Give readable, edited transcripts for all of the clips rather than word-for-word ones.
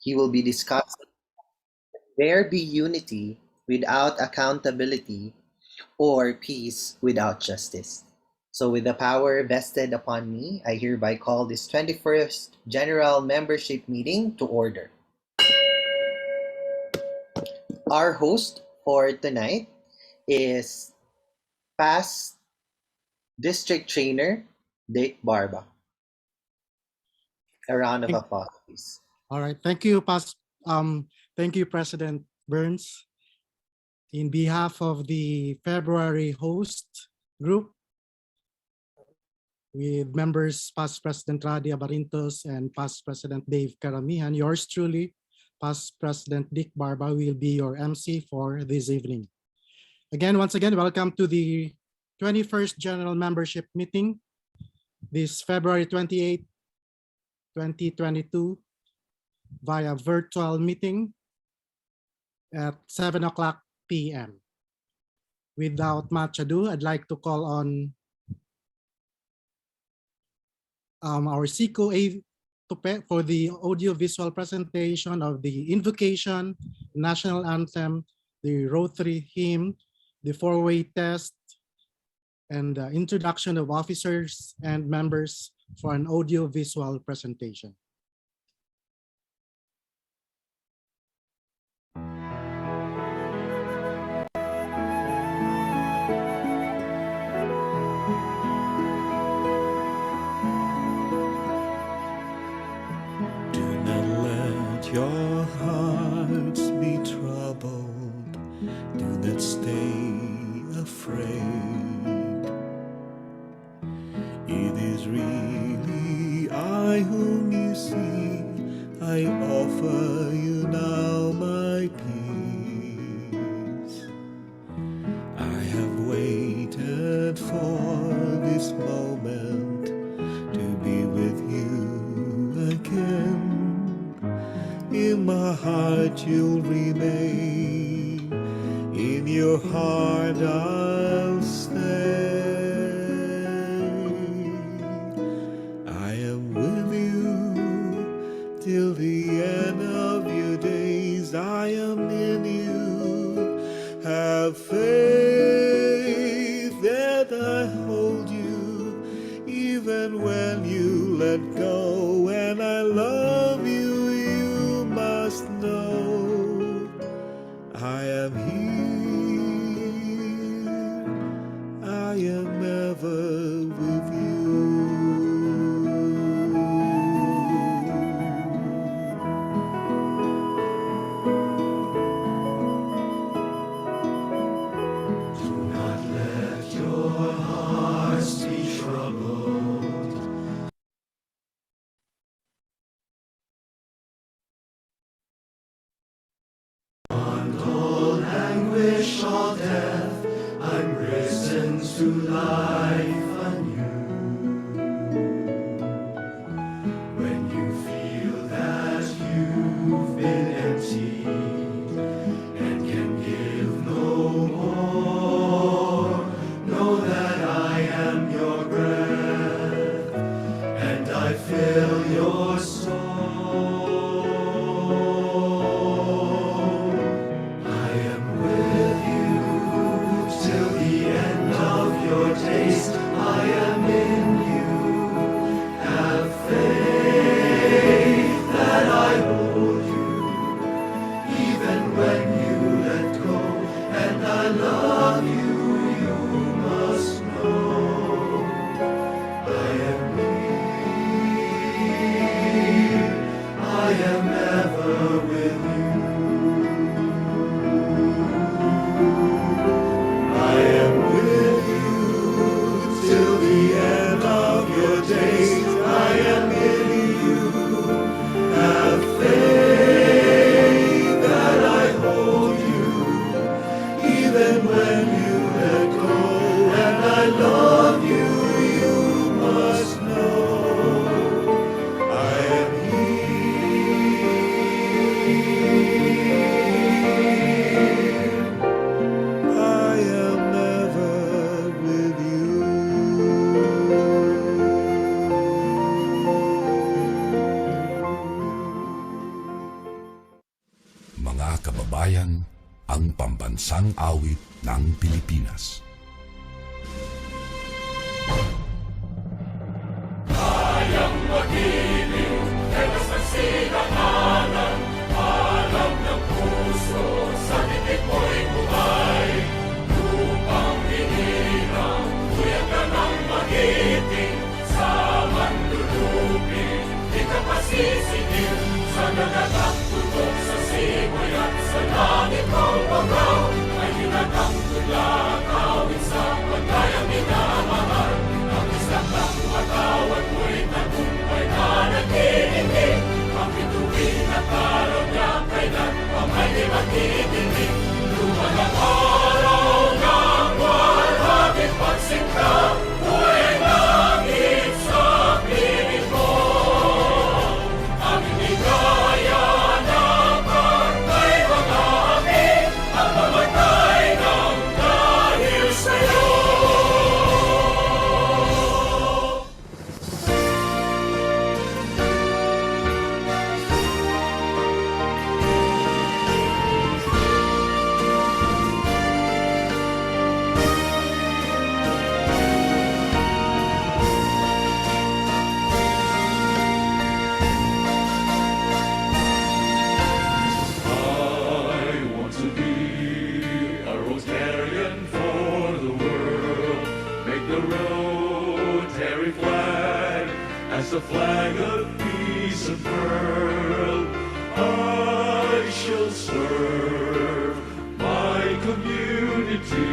He will be discussing there be unity without accountability or peace without justice. So, with the power vested upon me, I hereby call this 21st General Membership Meeting to order. Our host for tonight is past District Trainer Dick Barba. A round of applause, please. All right. Thank you, President Burns. In behalf of the February host group, with members past President Radi Abarintos and past President Dave Karamihan, yours truly, past President Dick Barba, will be your MC for this evening. Once again, welcome to the 21st General Membership Meeting, this February 28, 2022, via virtual meeting at 7 o'clock p.m. Without much ado, I'd like to call on our CICO for the audio-visual presentation of the invocation, national anthem, the Rotary hymn, the four-way test, and the introduction of officers and members for an audio-visual presentation. Your hearts be troubled, do not stay afraid. It is really I whom you see, I offer you now my peace. I have waited for this moment to be with you again. In my heart you'll remain, in your heart I'll stay. I am with you till the end of your days. I am in you. Have faith that I hold you, even when you let go, and I love you. Know I am here, I am ever with you. Do not let your hearts be troubled. Anguish or death, I'm risen to life anew. When you feel that you've been emptied and can give no more, know that I am your breath and I fill your soul. Taste, I am in you. Have faith that I hold you, even when you let go. And I love you, you must know. I am here, I am ever with you. I am with you. Till the end of your days, I am in you. Have faith that I hold you, even when you let go. And I love you, you must know. I am here, Mga kababayan, ang pambansang awit ng Pilipinas. As a flag of peace unfurled, I shall serve my community,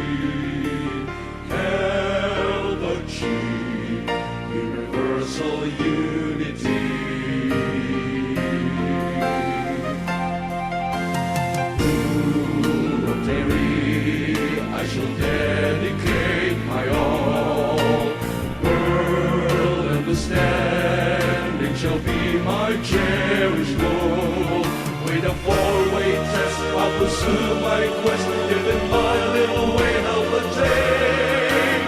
help achieve universal unity. To Rotary, I shall dedicate my all. World understanding shall be my cherished goal. With a four-way test, I'll pursue my quest, giving my little way help attain.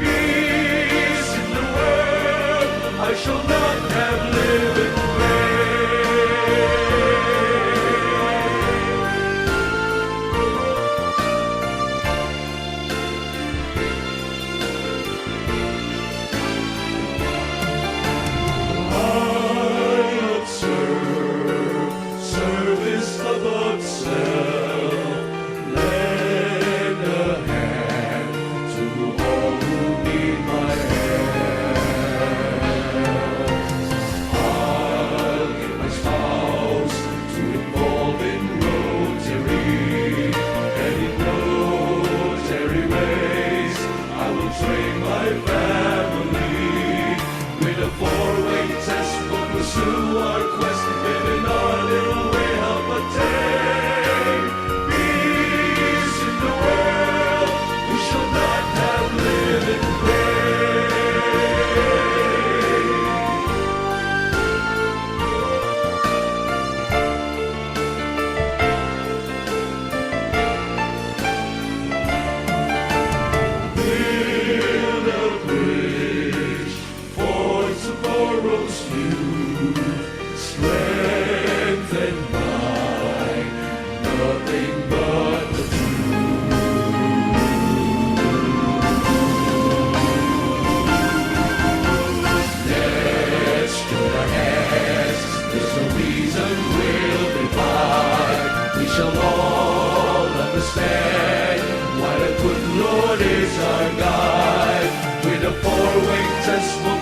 Peace in the world, I shall not have lived in vain.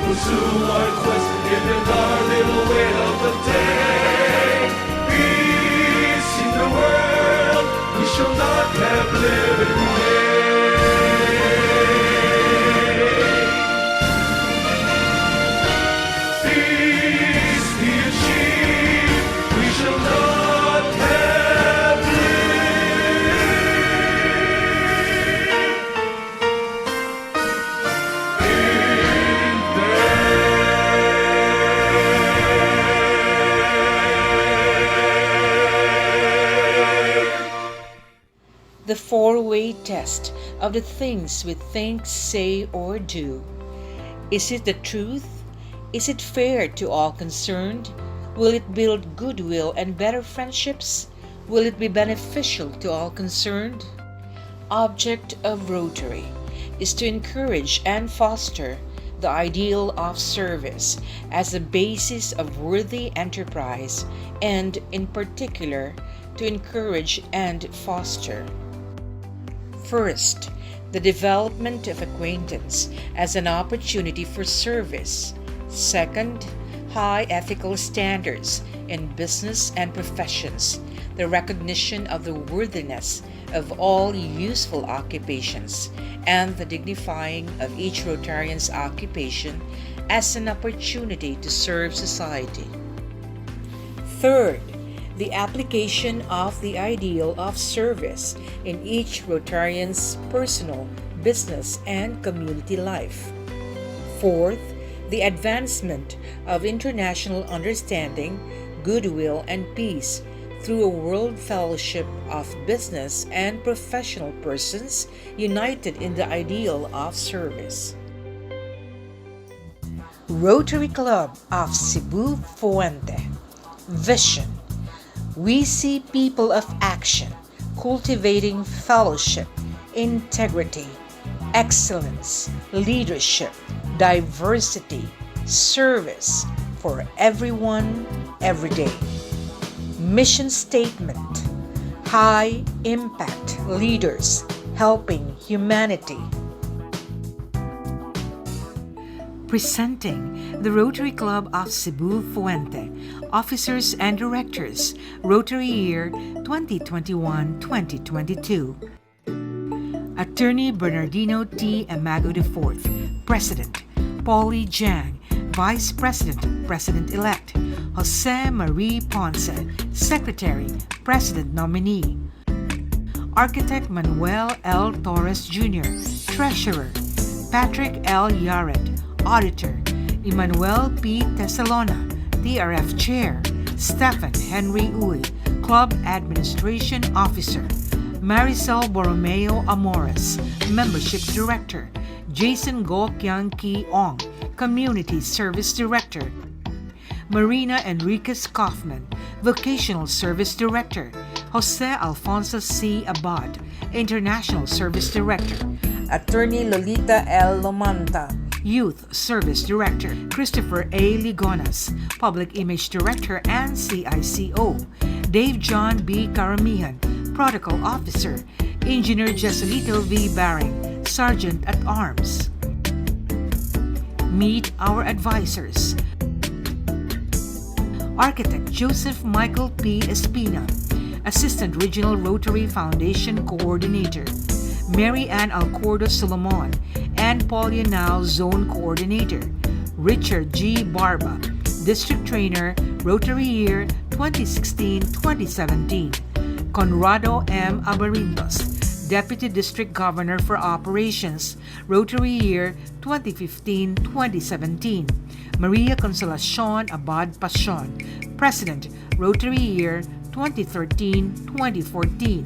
Pursue our quest, giving our little way of a day. Peace in the world, we shall not have lived in vain. Peace be achieved, we shall not have The four-way test of the things we think, say, or do. Is it the truth? Is it fair to all concerned? Will it build goodwill and better friendships? Will it be beneficial to all concerned? Object of Rotary is to encourage and foster the ideal of service as a basis of worthy enterprise and, in particular, to encourage and foster. First, the development of acquaintance as an opportunity for service. Second, high ethical standards in business and professions, the recognition of the worthiness of all useful occupations, and the dignifying of each Rotarian's occupation as an opportunity to serve society. Third, the application of the ideal of service in each Rotarian's personal, business, and community life. Fourth, the advancement of international understanding, goodwill, and peace through a world fellowship of business and professional persons united in the ideal of service. Rotary Club of Cebu Fuente. Vision. We see people of action cultivating fellowship, integrity, excellence, leadership, diversity, service for everyone, every day. Mission statement: high impact leaders helping humanity. Presenting the Rotary Club of Cebu Fuente, Officers and Directors, Rotary Year 2021-2022. Attorney Bernardino T. Amago IV, President. Polly Jang, Vice President, President-elect. Jose Marie Ponce, Secretary, President nominee. Architect Manuel L. Torres Jr., Treasurer. Patrick L. Yaret, Auditor. Emmanuel P. Tesalona, TRF Chair. Stephen Henry Uy, Club Administration Officer. Maricel Borromeo Amores, Membership Director. Jason Go Kyang Ki Ong, Community Service Director. Marina Enriquez Kaufman, Vocational Service Director. Jose Alfonso C. Abad, International Service Director. Attorney Lolita L. Lomanta, Youth Service Director. Christopher A. Ligonas, Public Image Director and CICO. Dave John B. Karamihan, Protocol Officer. Engineer Jesolito V. Baring, Sergeant at Arms. Meet our advisors. Architect Joseph Michael P. Espina, Assistant Regional Rotary Foundation Coordinator. Mary Ann Alcordo Solomon and Paul Yanao Zone Coordinator. Richard G. Barba, District Trainer, Rotary Year 2016-2017. Conrado M. Abarintos, Deputy District Governor for Operations, Rotary Year 2015-2017. Maria Consolacion Abad Pasion, President, Rotary Year 2013-2014.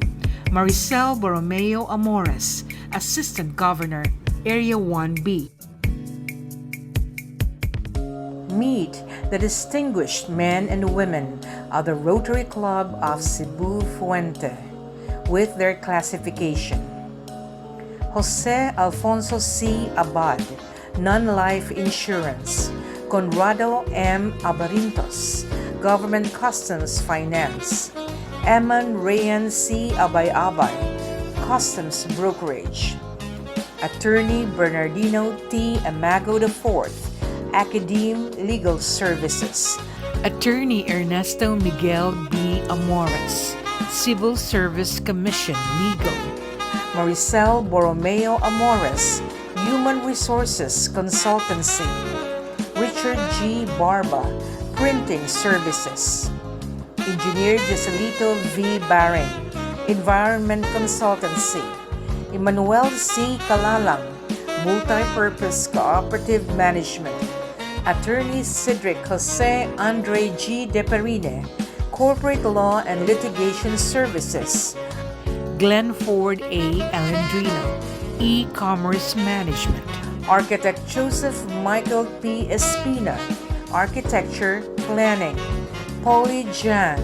Maricel Borromeo Amores, Assistant Governor, Area 1B. Meet the distinguished men and women of the Rotary Club of Cebu Fuente with their classification. Jose Alfonso C. Abad, Non-Life Insurance. Conrado M. Abarintos, Government Customs Finance. Eman Rayan C. Abay-Abay, Customs Brokerage. Attorney Bernardino T. Amago IV, Academe Legal Services. Attorney Ernesto Miguel B. Amores, Civil Service Commission Legal. Maricel Borromeo Amores, Human Resources Consultancy. Richard G. Barba, Printing Services. Engineer Jesolito V. Baring, Environment Consultancy. Emmanuel C. Kalalang, Multi-Purpose Cooperative Management. Attorney Cedric Jose Andre G. Deperine, Corporate Law and Litigation Services. Glenn Ford A. Alendrino, E-Commerce Management. Architect Joseph Michael P. Espina, Architecture Planning. Polly Jan,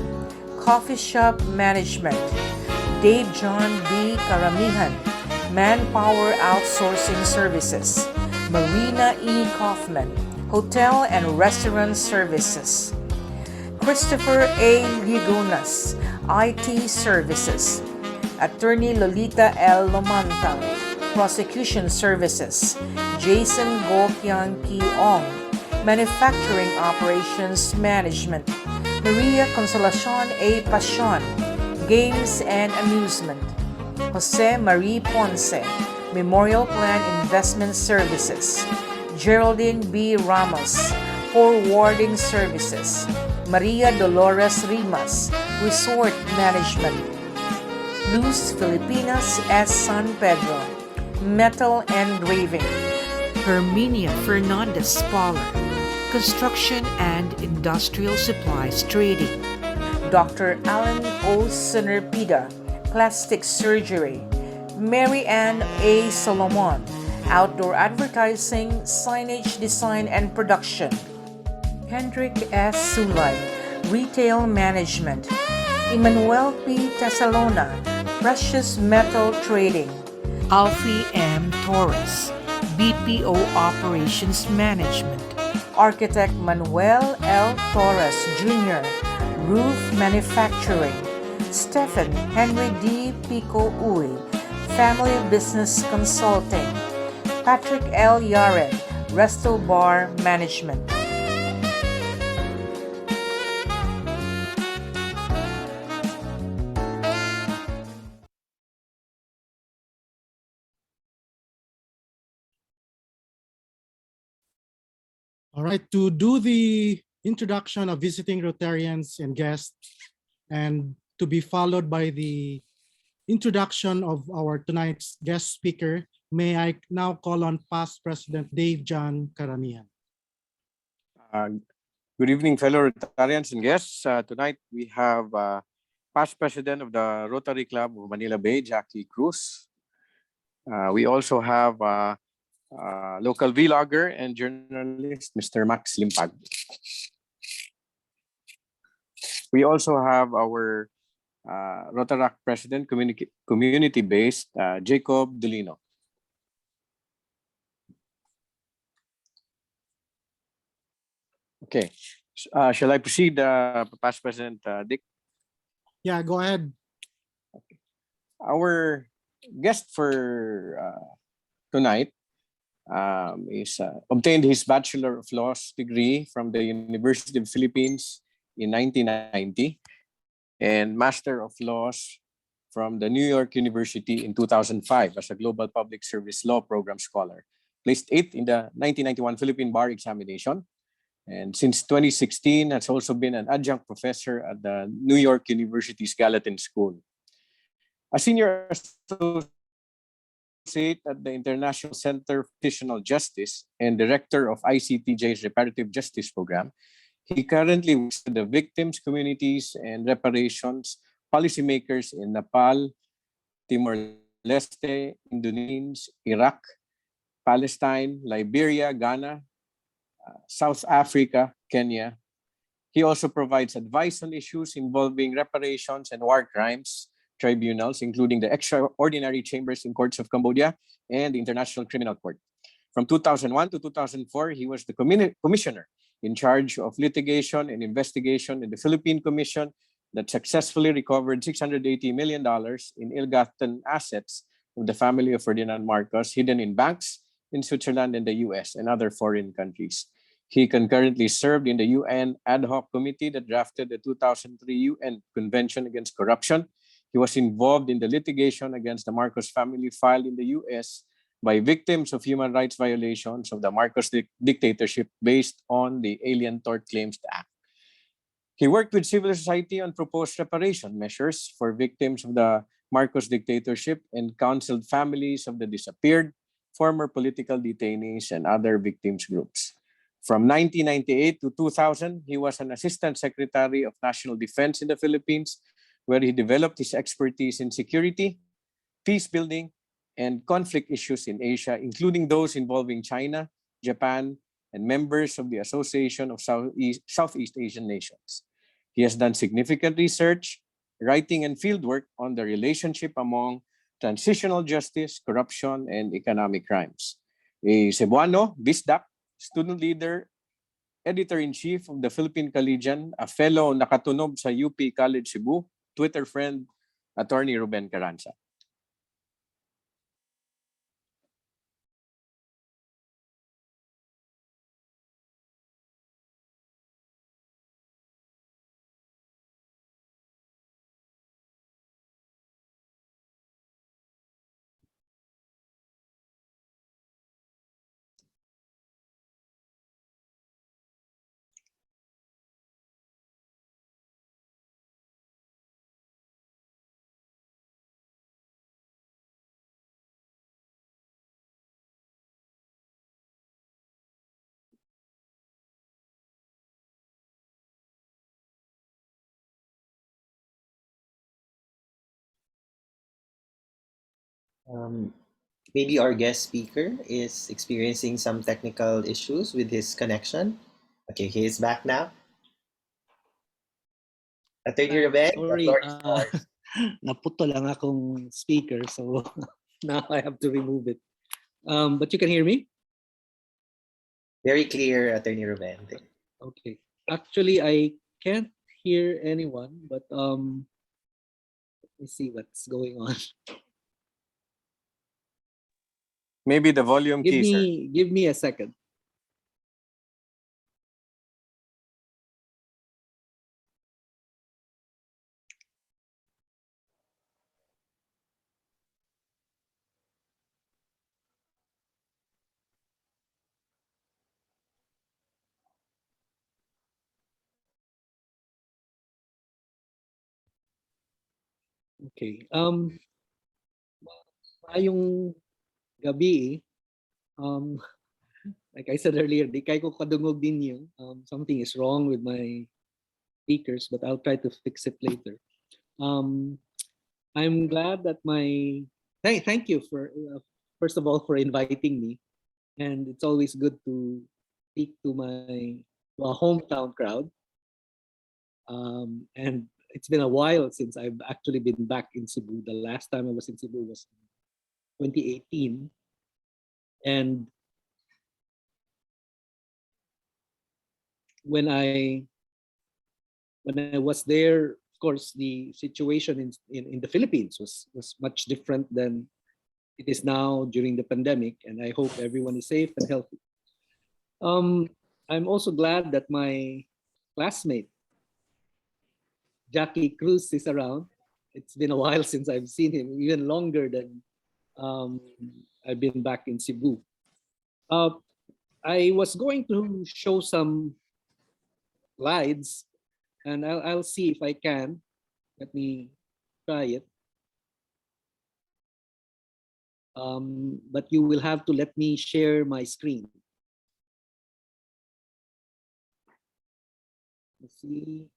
Coffee Shop Management, Dave John B. Karamihan, Manpower Outsourcing Services, Marina E. Kaufman, Hotel and Restaurant Services, Christopher A. Ligunas, IT Services, Attorney Lolita L. Lomanta, Prosecution Services, Jason Gokian P. Ong, Manufacturing Operations Management, Maria Consolacion A. Pasion, Games and Amusement, Jose Marie Ponce, Memorial Plan Investment Services, Geraldine B. Ramos, Forwarding Services, Maria Dolores Rimas, Resort Management, Luz Filipinas S. San Pedro, Metal Engraving, Herminia Fernandez Spaller, Construction and Industrial Supplies Trading, Dr. Alan O. Sinerpida, Plastic Surgery, Mary Ann A. Solomon, Outdoor Advertising, Signage Design and Production, Hendrik S. Sulay, Retail Management, Emmanuel P. Tesalona, Precious Metal Trading, Alfie M. Torres, BPO Operations Management, Architect Manuel L. Torres Jr., Roof Manufacturing, Stephen Henry D. Pico Uy, Family Business Consulting, Patrick L. Yaren, Resto Bar Management. All right, to do the introduction of visiting Rotarians and guests, and to be followed by the introduction of our tonight's guest speaker, may I now call on past President Dave John Karamihan. Good evening, fellow Rotarians and guests. Tonight we have past president of the Rotary Club of Manila Bay, Jackie Cruz. We also have local vlogger and journalist, Mr. Max Limpag. We also have our Rotaract president, community-based, Jacob Delino. Okay, shall I proceed, past President Dick? Yeah, go ahead. Our guest for tonight is obtained his Bachelor of Laws degree from the University of the Philippines in 1990 and Master of Laws from the New York University in 2005 as a Global Public Service Law Program Scholar. Placed 8th in the 1991 Philippine Bar Examination, and since 2016 has also been an adjunct professor at the New York University's Gallatin School. A senior associate at the International Center for Transitional Justice and director of ICTJ's Reparative Justice Program, he currently works with the victims, communities, and reparations policymakers in Nepal, Timor-Leste, Indonesia, Iraq, Palestine, Liberia, Ghana, South Africa, Kenya. He also provides advice on issues involving reparations and war crimes tribunals, including the extraordinary chambers in courts of Cambodia and the International Criminal Court. From 2001 to 2004, he was the commissioner in charge of litigation and investigation in the Philippine Commission that successfully recovered $680 million in ill-gotten assets of the family of Ferdinand Marcos hidden in banks in Switzerland and the US and other foreign countries. He concurrently served in the UN ad hoc committee that drafted the 2003 UN Convention Against Corruption. He was involved in the litigation against the Marcos family filed in the US by victims of human rights violations of the Marcos dictatorship based on the Alien Tort Claims Act. He worked with civil society on proposed reparation measures for victims of the Marcos dictatorship and counseled families of the disappeared, former political detainees, and other victims groups. From 1998 to 2000, he was an Assistant Secretary of National Defense in the Philippines, where he developed his expertise in security, peace building, and conflict issues in Asia, including those involving China, Japan, and members of the Association of Southeast Asian Nations. He has done significant research writing and fieldwork on the relationship among transitional justice, corruption, and economic crimes. A Cebuano, Bisdak, student leader, editor-in-chief of the Philippine Collegian, a fellow nakatunob sa UP College Cebu, Twitter friend, Attorney Ruben Carranza. Um, Maybe our guest speaker is experiencing some technical issues with his connection. Okay, he is back now. Attorney Ruben, the Sorry, floor is yours. naputo lang akong speaker, so now I have to remove it. But you can hear me? Very clear, Attorney Ruben. Okay. Actually, I can't hear anyone, but let me see what's going on. Maybe the volume key, sir. Give me a second. Okay. Ngayong gabi, like I said earlier, di kay ko kadungog din yung something is wrong with my speakers, but I'll try to fix it later. I'm glad that thank you for first of all for inviting me, and it's always good to speak to my hometown crowd. And it's been a while since I've actually been back in Cebu. The last time I was in Cebu was 2018, and when I was there, of course, the situation in the Philippines was much different than it is now during the pandemic, and I hope everyone is safe and healthy. I'm also glad that my classmate Jackie Cruz is around. It's been a while since I've seen him, even longer than I've been back in Cebu. I was going to show some slides, and I'll see if I can. Let me try it. But you will have to let me share my screen. Let's see.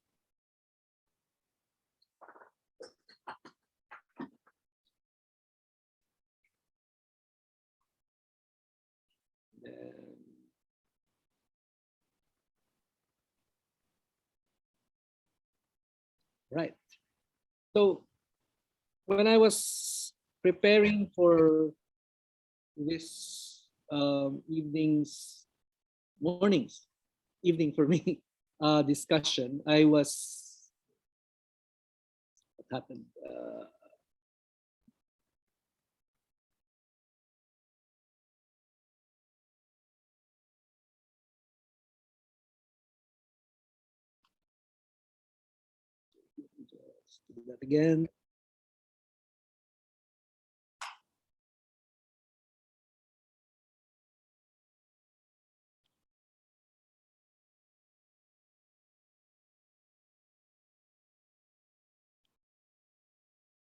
Right. So when I was preparing for this evening for me discussion, I was what happened? Just do that again.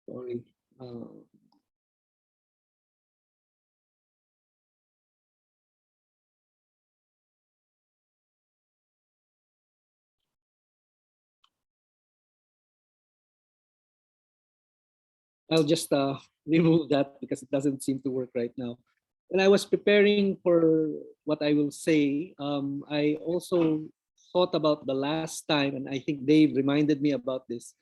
Sorry. I'll just remove that because it doesn't seem to work right now. When I was preparing for what I will say, I also thought about the last time, and I think Dave reminded me about this.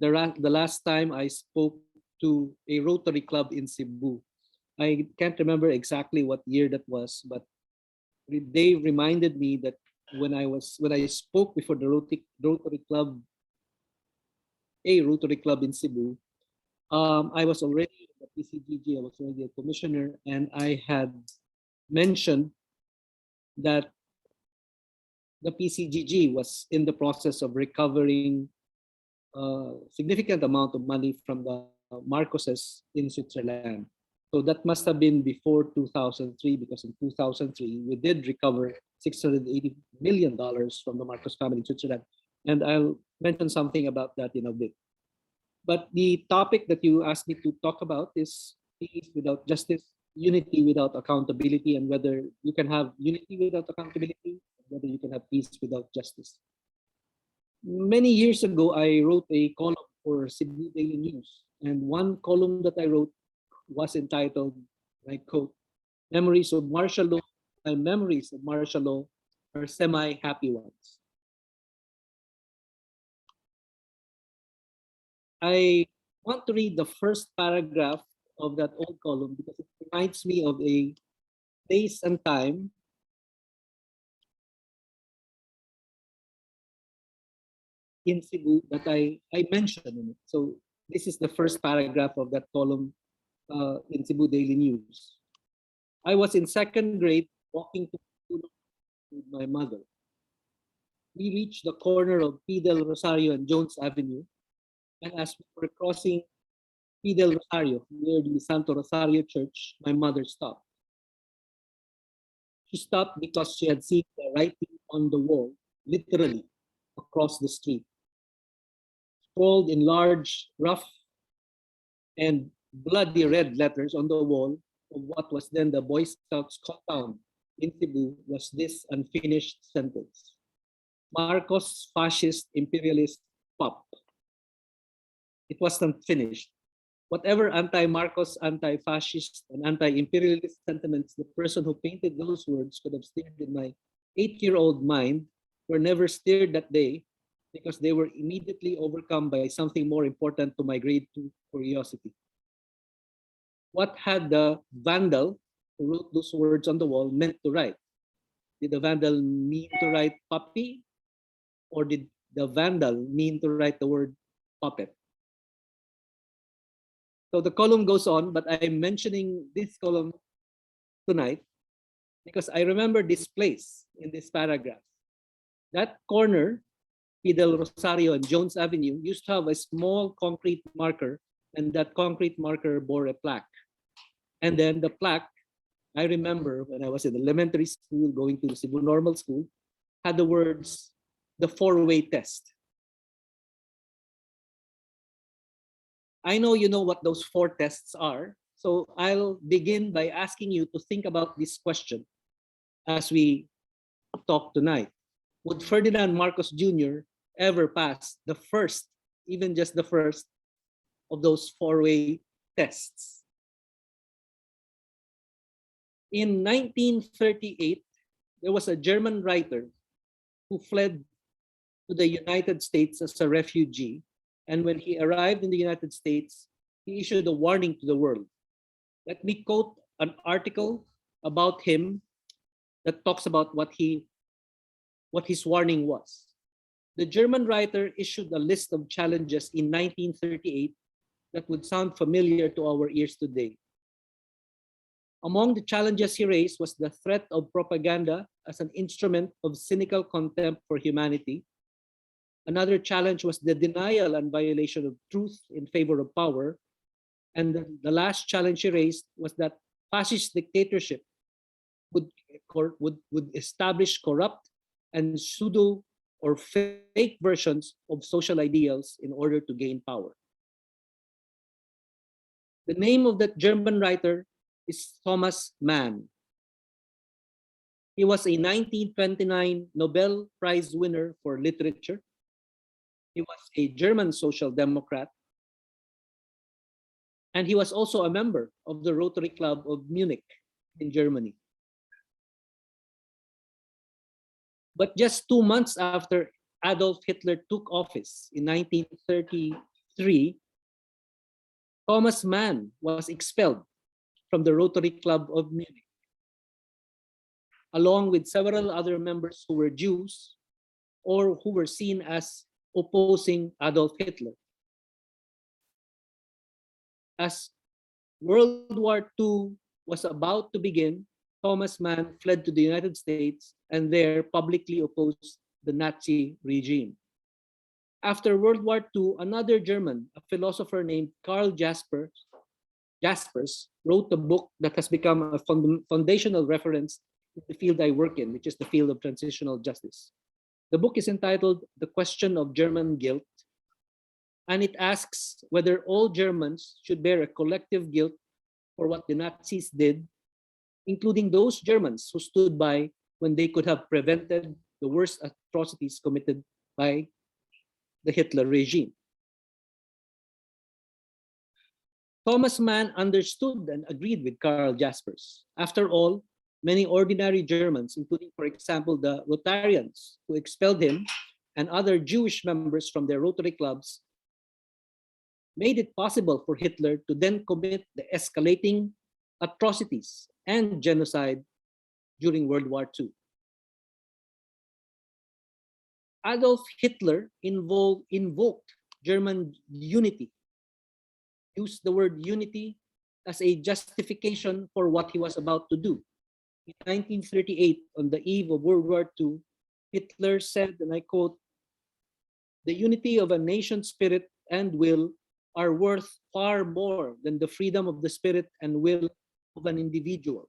the last time I spoke to a Rotary Club in Cebu. I can't remember exactly what year that was, but they reminded me that when I spoke before the Rotary Club, a Rotary Club in Cebu, I was already in the PCGG. I was already a commissioner, and I had mentioned that the PCGG was in the process of recovering a significant amount of money from the Marcoses in Switzerland. So that must have been before 2003, because in 2003 we did recover $680 million from the Marcos family in Switzerland. And I'll mention something about that in a bit. But the topic that you asked me to talk about is peace without justice, unity without accountability, and whether you can have unity without accountability, whether you can have peace without justice. Many years ago, I wrote a column for Cebu Daily News, and one column that I wrote was entitled, I quote, "Memories of Martial Law, my memories of martial law are semi-happy ones." I want to read the first paragraph of that old column because it reminds me of a place and time in Cebu that I mentioned in it. So this is the first paragraph of that column in Cebu Daily News. I was in second grade walking to school with my mother. We reached the corner of P. Del Rosario and Jones Avenue, and as we were crossing P. Del Rosario near the Santo Rosario Church, my mother stopped. She stopped because she had seen the writing on the wall, literally across the street, scrawled in large, rough, and bloody red letters on the wall of what was then the Boy Scouts compound in Cebu was this unfinished sentence: Marcos fascist imperialist pop. It wasn't finished. Whatever anti-Marcos, anti-fascist, and anti-imperialist sentiments the person who painted those words could have stirred in my 8-year-old mind were never stirred that day because they were immediately overcome by something more important to my grade 2 curiosity. What had the vandal who wrote those words on the wall meant to write? Did the vandal mean to write puppy, or did the vandal mean to write the word puppet? So the column goes on, but I'm mentioning this column tonight because I remember this place in this paragraph. That corner, Fidel Rosario and Jones Avenue, used to have a small concrete marker, and that concrete marker bore a plaque. And then the plaque, I remember when I was in elementary school going to the Cebu Normal School, had the words, the four-way test. I know you know what those 4 tests are, so I'll begin by asking you to think about this question as we talk tonight. Would Ferdinand Marcos Jr. ever pass the first, even just the first, of those 4-way tests? In 1938, there was a German writer who fled to the United States as a refugee. And when he arrived in the United States, he issued a warning to the world. Let me quote an article about him that talks about what his warning was. The German writer issued a list of challenges in 1938 that would sound familiar to our ears today. Among the challenges he raised was the threat of propaganda as an instrument of cynical contempt for humanity. Another challenge was the denial and violation of truth in favor of power. And the last challenge he raised was that fascist dictatorship would establish corrupt and pseudo or fake versions of social ideals in order to gain power. The name of that German writer is Thomas Mann. He was a 1929 Nobel Prize winner for literature. He was a German social democrat. And he was also a member of the Rotary Club of Munich in Germany. But just 2 months after Adolf Hitler took office in 1933, 1933, Thomas Mann was expelled from the Rotary Club of Munich, along with several other members who were Jews or who were seen as opposing Adolf Hitler. As World War II was about to begin, Thomas Mann fled to the United States and there publicly opposed the Nazi regime. After World War II, another German, a philosopher named Karl Jaspers, wrote a book that has become a foundational reference in the field I work in, which is the field of transitional justice. The book is entitled The Question of German Guilt, and it asks whether all Germans should bear a collective guilt for what the Nazis did, including those Germans who stood by when they could have prevented the worst atrocities committed by the Hitler regime. Thomas Mann understood and agreed with Karl Jaspers. After all, many ordinary Germans, including, for example, the Rotarians who expelled him and other Jewish members from their Rotary clubs, made it possible for Hitler to then commit the escalating atrocities and genocide during World War II. Adolf Hitler invoked German unity, used the word unity as a justification for what he was about to do. In 1938, on the eve of World War II, Hitler said, and I quote, "The unity of a nation's spirit and will are worth far more than the freedom of the spirit and will of an individual."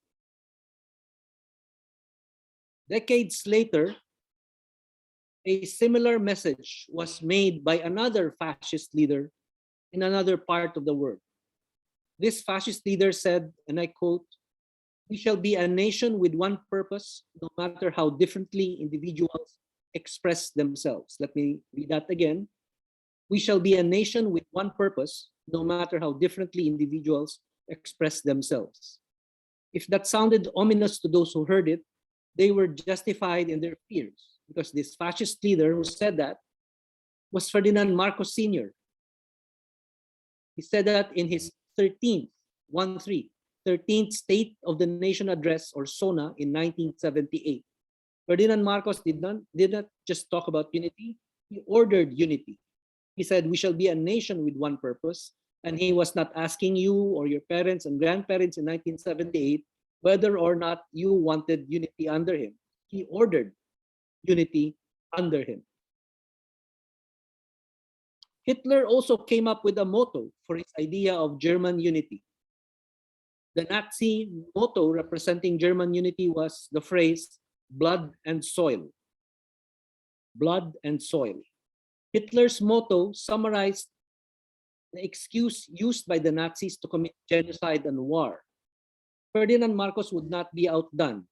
Decades later, a similar message was made by another fascist leader in another part of the world. This fascist leader said, and I quote, "We shall be a nation with one purpose, no matter how differently individuals express themselves." Let me read that again. "We shall be a nation with one purpose, no matter how differently individuals express themselves." If that sounded ominous to those who heard it, they were justified in their fears, because this fascist leader who said that was Ferdinand Marcos Sr. He said that in his 13th State of the Nation Address, or SONA, in 1978. Ferdinand Marcos did not just talk about unity, he ordered unity. He said, "We shall be a nation with one purpose," and he was not asking you or your parents and grandparents in 1978 whether or not you wanted unity under him. He ordered unity under him. Hitler also came up with a motto for his idea of German unity. The Nazi motto representing German unity was the phrase, "blood and soil." Blood and soil. Hitler's motto summarized the excuse used by the Nazis to commit genocide and war. Ferdinand Marcos would not be outdone.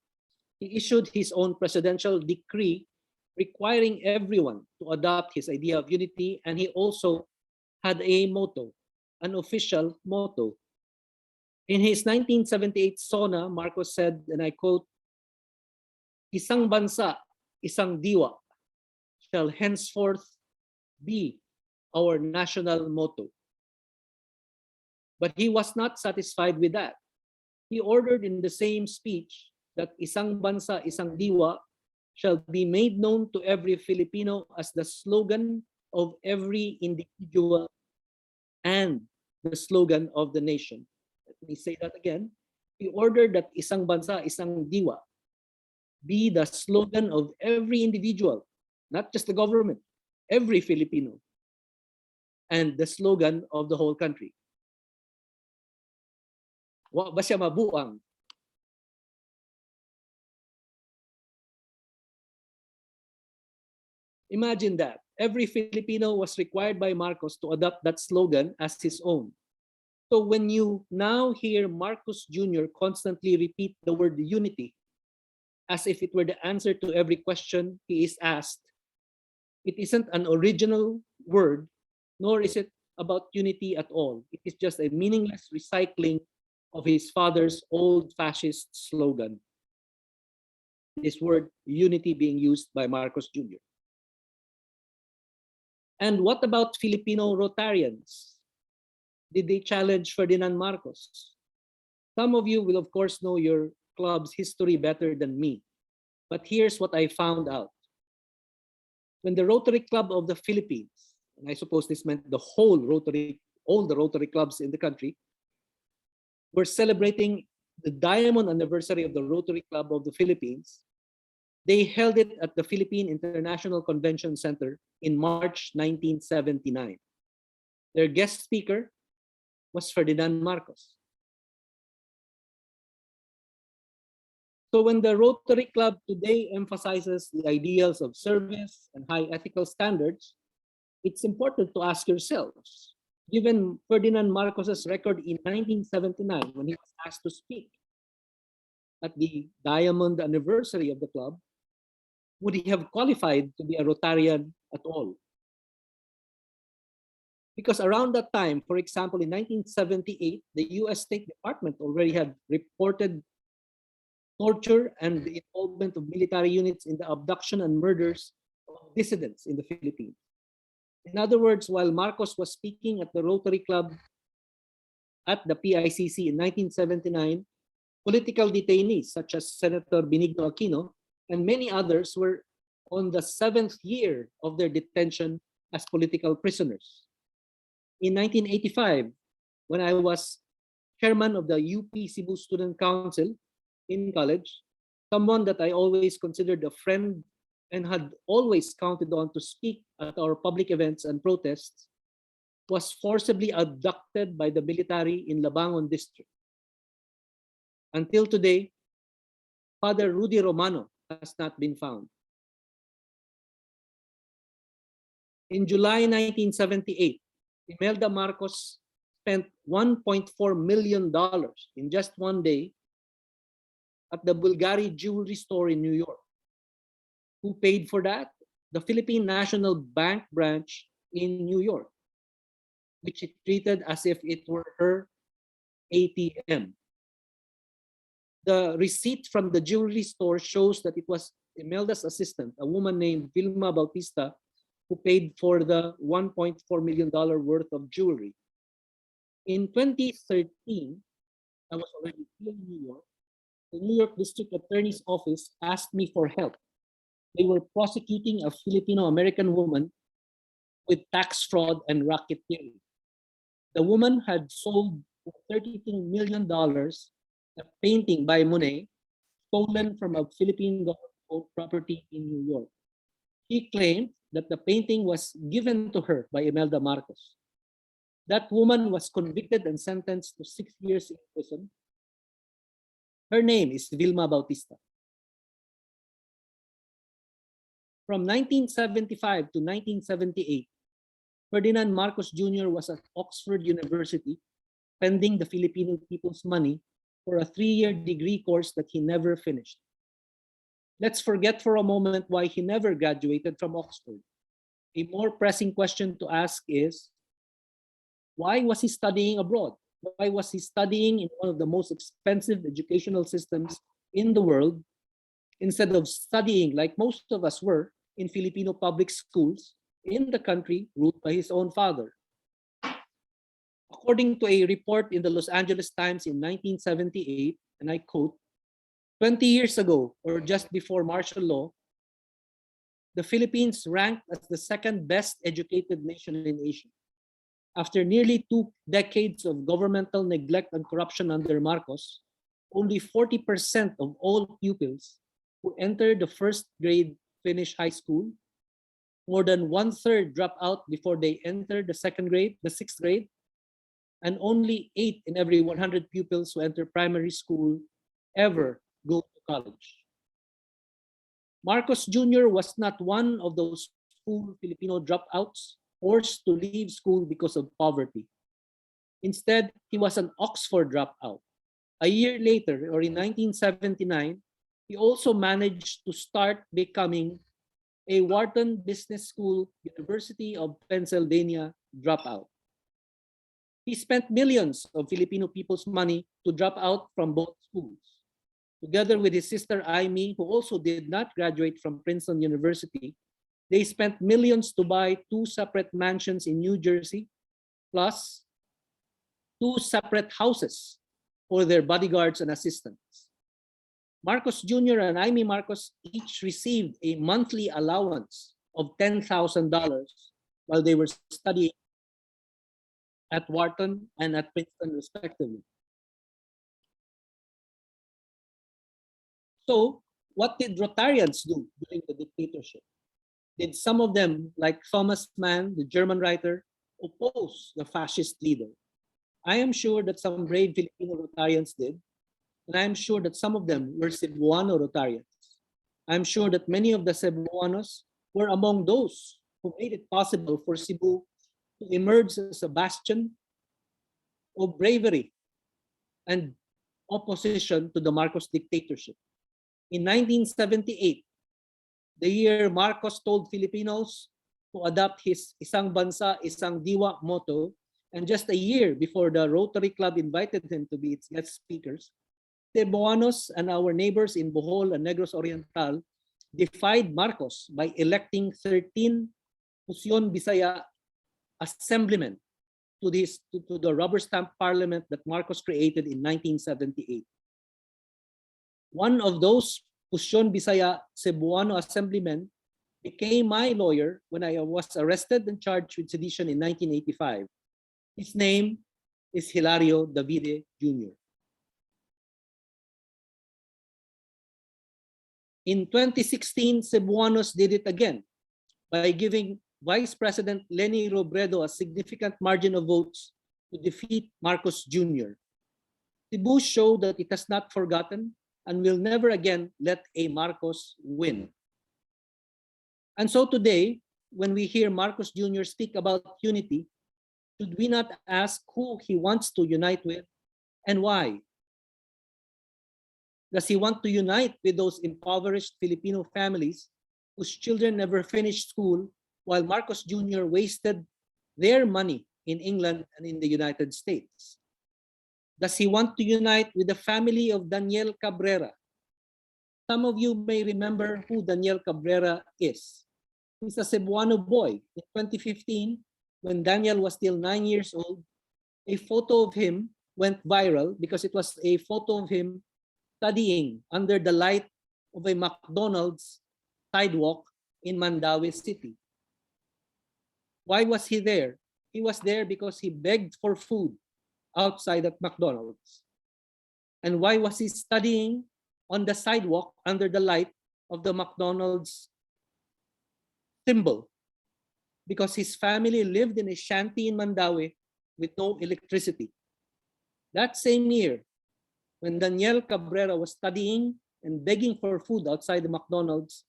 He issued his own presidential decree requiring everyone to adopt his idea of unity, and he also had a motto, an official motto. In his 1978 SONA, Marcos said, and I quote, "Isang bansa, isang diwa shall henceforth be our national motto." But he was not satisfied with that. He ordered in the same speech that "isang bansa, isang diwa" shall be made known to every Filipino as the slogan of every individual and the slogan of the nation. Let me say that again. He ordered that "isang bansa, isang diwa" be the slogan of every individual, not just the government, every Filipino, and the slogan of the whole country. Wa ba siya mabuang? Imagine that. Every Filipino was required by Marcos to adopt that slogan as his own. So when you now hear Marcos Jr. constantly repeat the word unity, as if it were the answer to every question he is asked, it isn't an original word, nor is it about unity at all. It is just a meaningless recycling of his father's old fascist slogan. This word unity being used by Marcos Jr. And what about Filipino Rotarians? Did they challenge Ferdinand Marcos? Some of you will, of course, know your club's history better than me. But here's what I found out. When the Rotary Club of the Philippines, and I suppose this meant the whole Rotary, all the Rotary clubs in the country, were celebrating the diamond anniversary of the Rotary Club of the Philippines, they held it at the Philippine International Convention Center in March 1979. Their guest speaker was Ferdinand Marcos. So when the Rotary Club today emphasizes the ideals of service and high ethical standards, it's important to ask yourselves, given Ferdinand Marcos's record in 1979 when he was asked to speak at the diamond anniversary of the club, would he have qualified to be a Rotarian at all? Because around that time, for example, in 1978, the US State Department already had reported torture and the involvement of military units in the abduction and murders of dissidents in the Philippines. In other words, while Marcos was speaking at the Rotary Club at the PICC in 1979, political detainees such as Senator Benigno Aquino and many others were on the 7th year of their detention as political prisoners. In 1985, when I was chairman of the UP Cebu Student Council in college, someone that I always considered a friend and had always counted on to speak at our public events and protests, was forcibly abducted by the military in Labangon district. Until today, Father Rudy Romano has not been found. In July 1978, Imelda Marcos spent $1.4 million in just one day at the Bulgari Jewelry Store in New York. Who paid for that? The Philippine National Bank branch in New York, which it treated as if it were her ATM. The receipt from the jewelry store shows that it was Imelda's assistant, a woman named Vilma Bautista, who paid for the $1.4 million worth of jewelry. In 2013, I was already here in New York. The New York District Attorney's Office asked me for help. They were prosecuting a Filipino-American woman with tax fraud and racketeering. The woman had sold for $32 million a painting by Monet stolen from a Philippine government-owned property in New York. She claimed that the painting was given to her by Imelda Marcos. That woman was convicted and sentenced to 6 years in prison. Her name is Vilma Bautista. From 1975 to 1978, Ferdinand Marcos Jr. was at Oxford University spending the Filipino people's money for a 3-year degree course that he never finished. Let's forget for a moment why he never graduated from Oxford. A more pressing question to ask is, why was he studying abroad? Why was he studying in one of the most expensive educational systems in the world instead of studying, like most of us were, in Filipino public schools in the country ruled by his own father? According to a report in the Los Angeles Times in 1978, and I quote, 20 years ago, or just before martial law, the Philippines ranked as the second best educated nation in Asia. After nearly 2 decades of governmental neglect and corruption under Marcos, only 40% of all pupils who enter the first grade finish high school. More than 1/3 drop out before they enter the second grade, the 6th grade, and only 8 in every 100 pupils who enter primary school ever go to college. Marcos Jr. was not one of those poor Filipino dropouts forced to leave school because of poverty. Instead, he was an Oxford dropout. A year later, or in 1979, he also managed to start becoming a Wharton Business School, University of Pennsylvania dropout. He spent millions of Filipino people's money to drop out from both schools. Together with his sister Aimee, who also did not graduate from Princeton University, They spent millions to buy 2 separate mansions in New Jersey, plus 2 separate houses for their bodyguards and assistants. Marcos Jr. and Amy Marcos each received a monthly allowance of $10,000 while they were studying at Wharton and at Princeton, respectively. So, what did Rotarians do during the dictatorship? Did some of them, like Thomas Mann, the German writer, oppose the fascist leader? I am sure that some brave Filipino Rotarians did, and I am sure that some of them were Cebuano Rotarians. I am sure that many of the Cebuanos were among those who made it possible for Cebu to emerge as a bastion of bravery and opposition to the Marcos dictatorship. In 1978, the year Marcos told Filipinos to adopt his Isang Bansa, Isang Diwa motto, and just a year before the Rotary Club invited him to be its guest speakers, Cebuanos and our neighbors in Bohol and Negros Oriental defied Marcos by electing 13 Fusion Bisaya assemblymen to the rubber stamp parliament that Marcos created in 1978. One of those Fusion Bisaya Cebuano assemblymen became my lawyer when I was arrested and charged with sedition in 1985. His name is Hilario Davide Jr. In 2016, Cebuanos did it again by giving Vice President Leni Robredo a significant margin of votes to defeat Marcos Jr. Cebu showed that it has not forgotten and will never again let a Marcos win. And so today, when we hear Marcos Jr. speak about unity, should we not ask who he wants to unite with and why? Does he want to unite with those impoverished Filipino families whose children never finished school while Marcos Jr. wasted their money in England and in the United States? Does he want to unite with the family of Daniel Cabrera? Some of you may remember who Daniel Cabrera is. He's a Cebuano boy. In 2015, when Daniel was still 9 years old, a photo of him went viral because it was a photo of him studying under the light of a McDonald's sidewalk in Mandaue City. Why was he there? He was there because he begged for food outside at McDonald's. And why was he studying on the sidewalk under the light of the McDonald's symbol? Because his family lived in a shanty in Mandaue with no electricity. That same year, when Daniel Cabrera was studying and begging for food outside the McDonald's,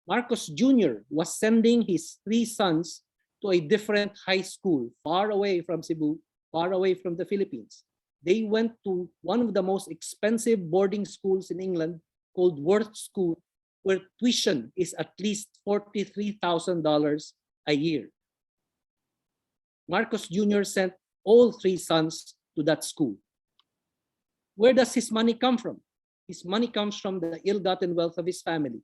Marcos Jr. was sending his 3 sons to a different high school far away from Cebu, far away from the Philippines. They went to one of the most expensive boarding schools in England called Worth School, where tuition is at least $43,000 a year. Marcos Jr. sent all 3 sons to that school. Where does his money come from? His money comes from the ill-gotten wealth of his family.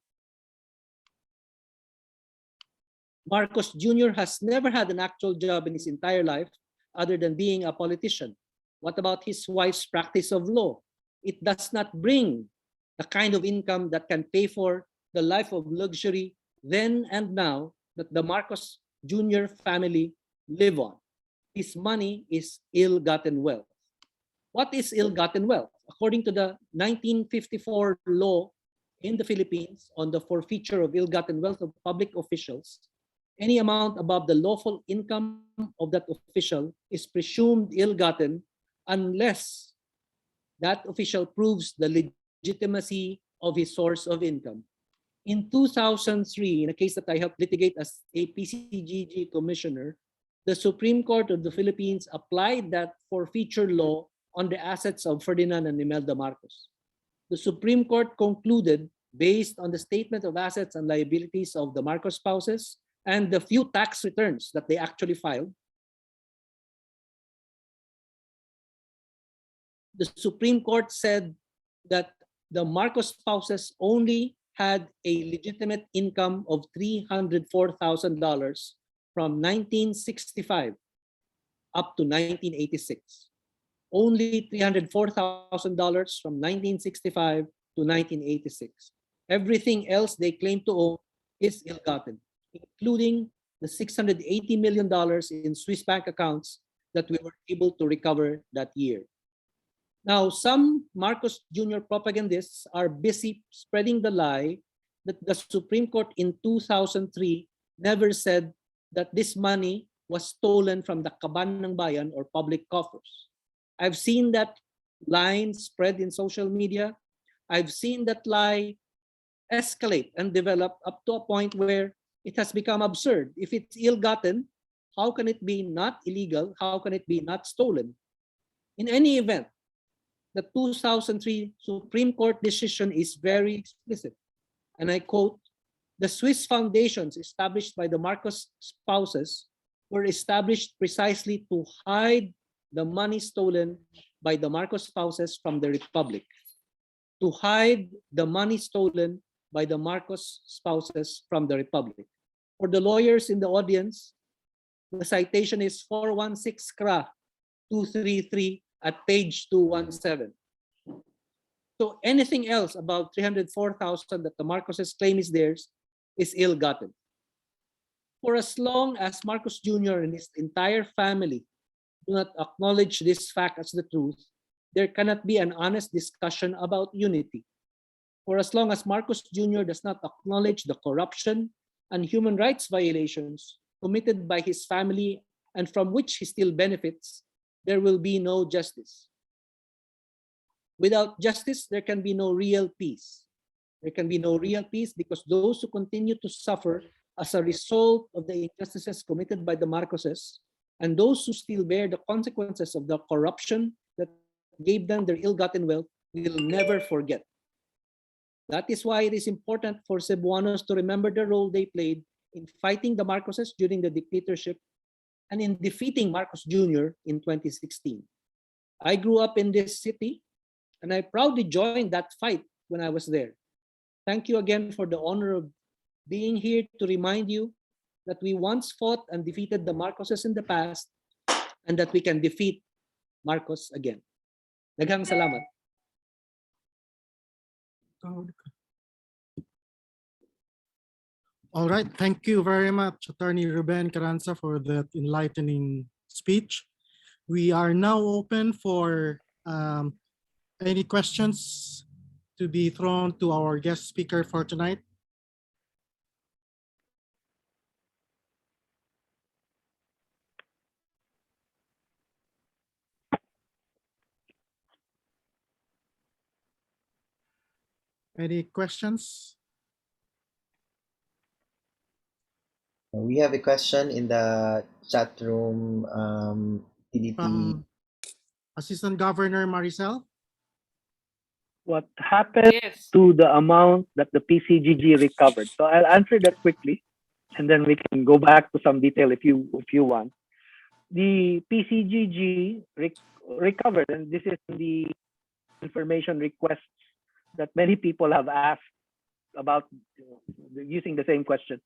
Marcos Jr. has never had an actual job in his entire life other than being a politician. What about his wife's practice of law? It does not bring the kind of income that can pay for the life of luxury then and now that the Marcos Jr. family live on. His money is ill-gotten wealth. What is ill-gotten wealth? According to the 1954 law in the Philippines on the forfeiture of ill-gotten wealth of public officials, any amount above the lawful income of that official is presumed ill-gotten unless that official proves the legitimacy of his source of income. In 2003, in a case that I helped litigate as a PCGG commissioner, the Supreme Court of the Philippines applied that forfeiture law on the assets of Ferdinand and Imelda Marcos. The Supreme Court concluded, based on the statement of assets and liabilities of the Marcos spouses and the few tax returns that they actually filed, the Supreme Court said that the Marcos spouses only had a legitimate income of $304,000 from 1965 up to 1986. Only $304,000 from 1965 to 1986. Everything else they claim to own is ill-gotten, including the $680 million in Swiss bank accounts that we were able to recover that year. Now, some Marcos Jr. propagandists are busy spreading the lie that the Supreme Court in 2003 never said that this money was stolen from the kaban ng bayan or public coffers. I've seen that line spread in social media. I've seen that lie escalate and develop up to a point where it has become absurd. If it's ill-gotten, how can it be not illegal? How can it be not stolen? In any event, the 2003 Supreme Court decision is very explicit. And I quote, "The Swiss foundations established by the Marcos spouses were established precisely to hide the money stolen by the Marcos spouses from the Republic." To hide the money stolen by the Marcos spouses from the Republic. For the lawyers in the audience, the citation is 416 CRA 233 at page 217. So anything else about 304,000 that the Marcoses claim is theirs is ill-gotten. For as long as Marcos Jr. and his entire family do not acknowledge this fact as the truth, there cannot be an honest discussion about unity. For as long as Marcos Jr. does not acknowledge the corruption and human rights violations committed by his family and from which he still benefits, there will be no justice. Without justice, there can be no real peace. There can be no real peace because those who continue to suffer as a result of the injustices committed by the Marcoses and those who still bear the consequences of the corruption that gave them their ill-gotten wealth will never forget. That is why it is important for Cebuanos to remember the role they played in fighting the Marcoses during the dictatorship and in defeating Marcos Jr. in 2016. I grew up in this city and I proudly joined that fight when I was there. Thank you again for the honor of being here to remind you that we once fought and defeated the Marcoses in the past and that we can defeat Marcos again. Daghang salamat. All right, thank you very much, Attorney Ruben Carranza, for that enlightening speech. We are now open for any questions to be thrown to our guest speaker for tonight. Any questions? We have a question in the chat room. PDP. From Assistant Governor Maricel. What happened Yes. to the amount that the PCGG recovered? So I'll answer that quickly, and then we can go back to some detail if you want. The PCGG recovered, and this is the information requests that many people have asked about using the same question.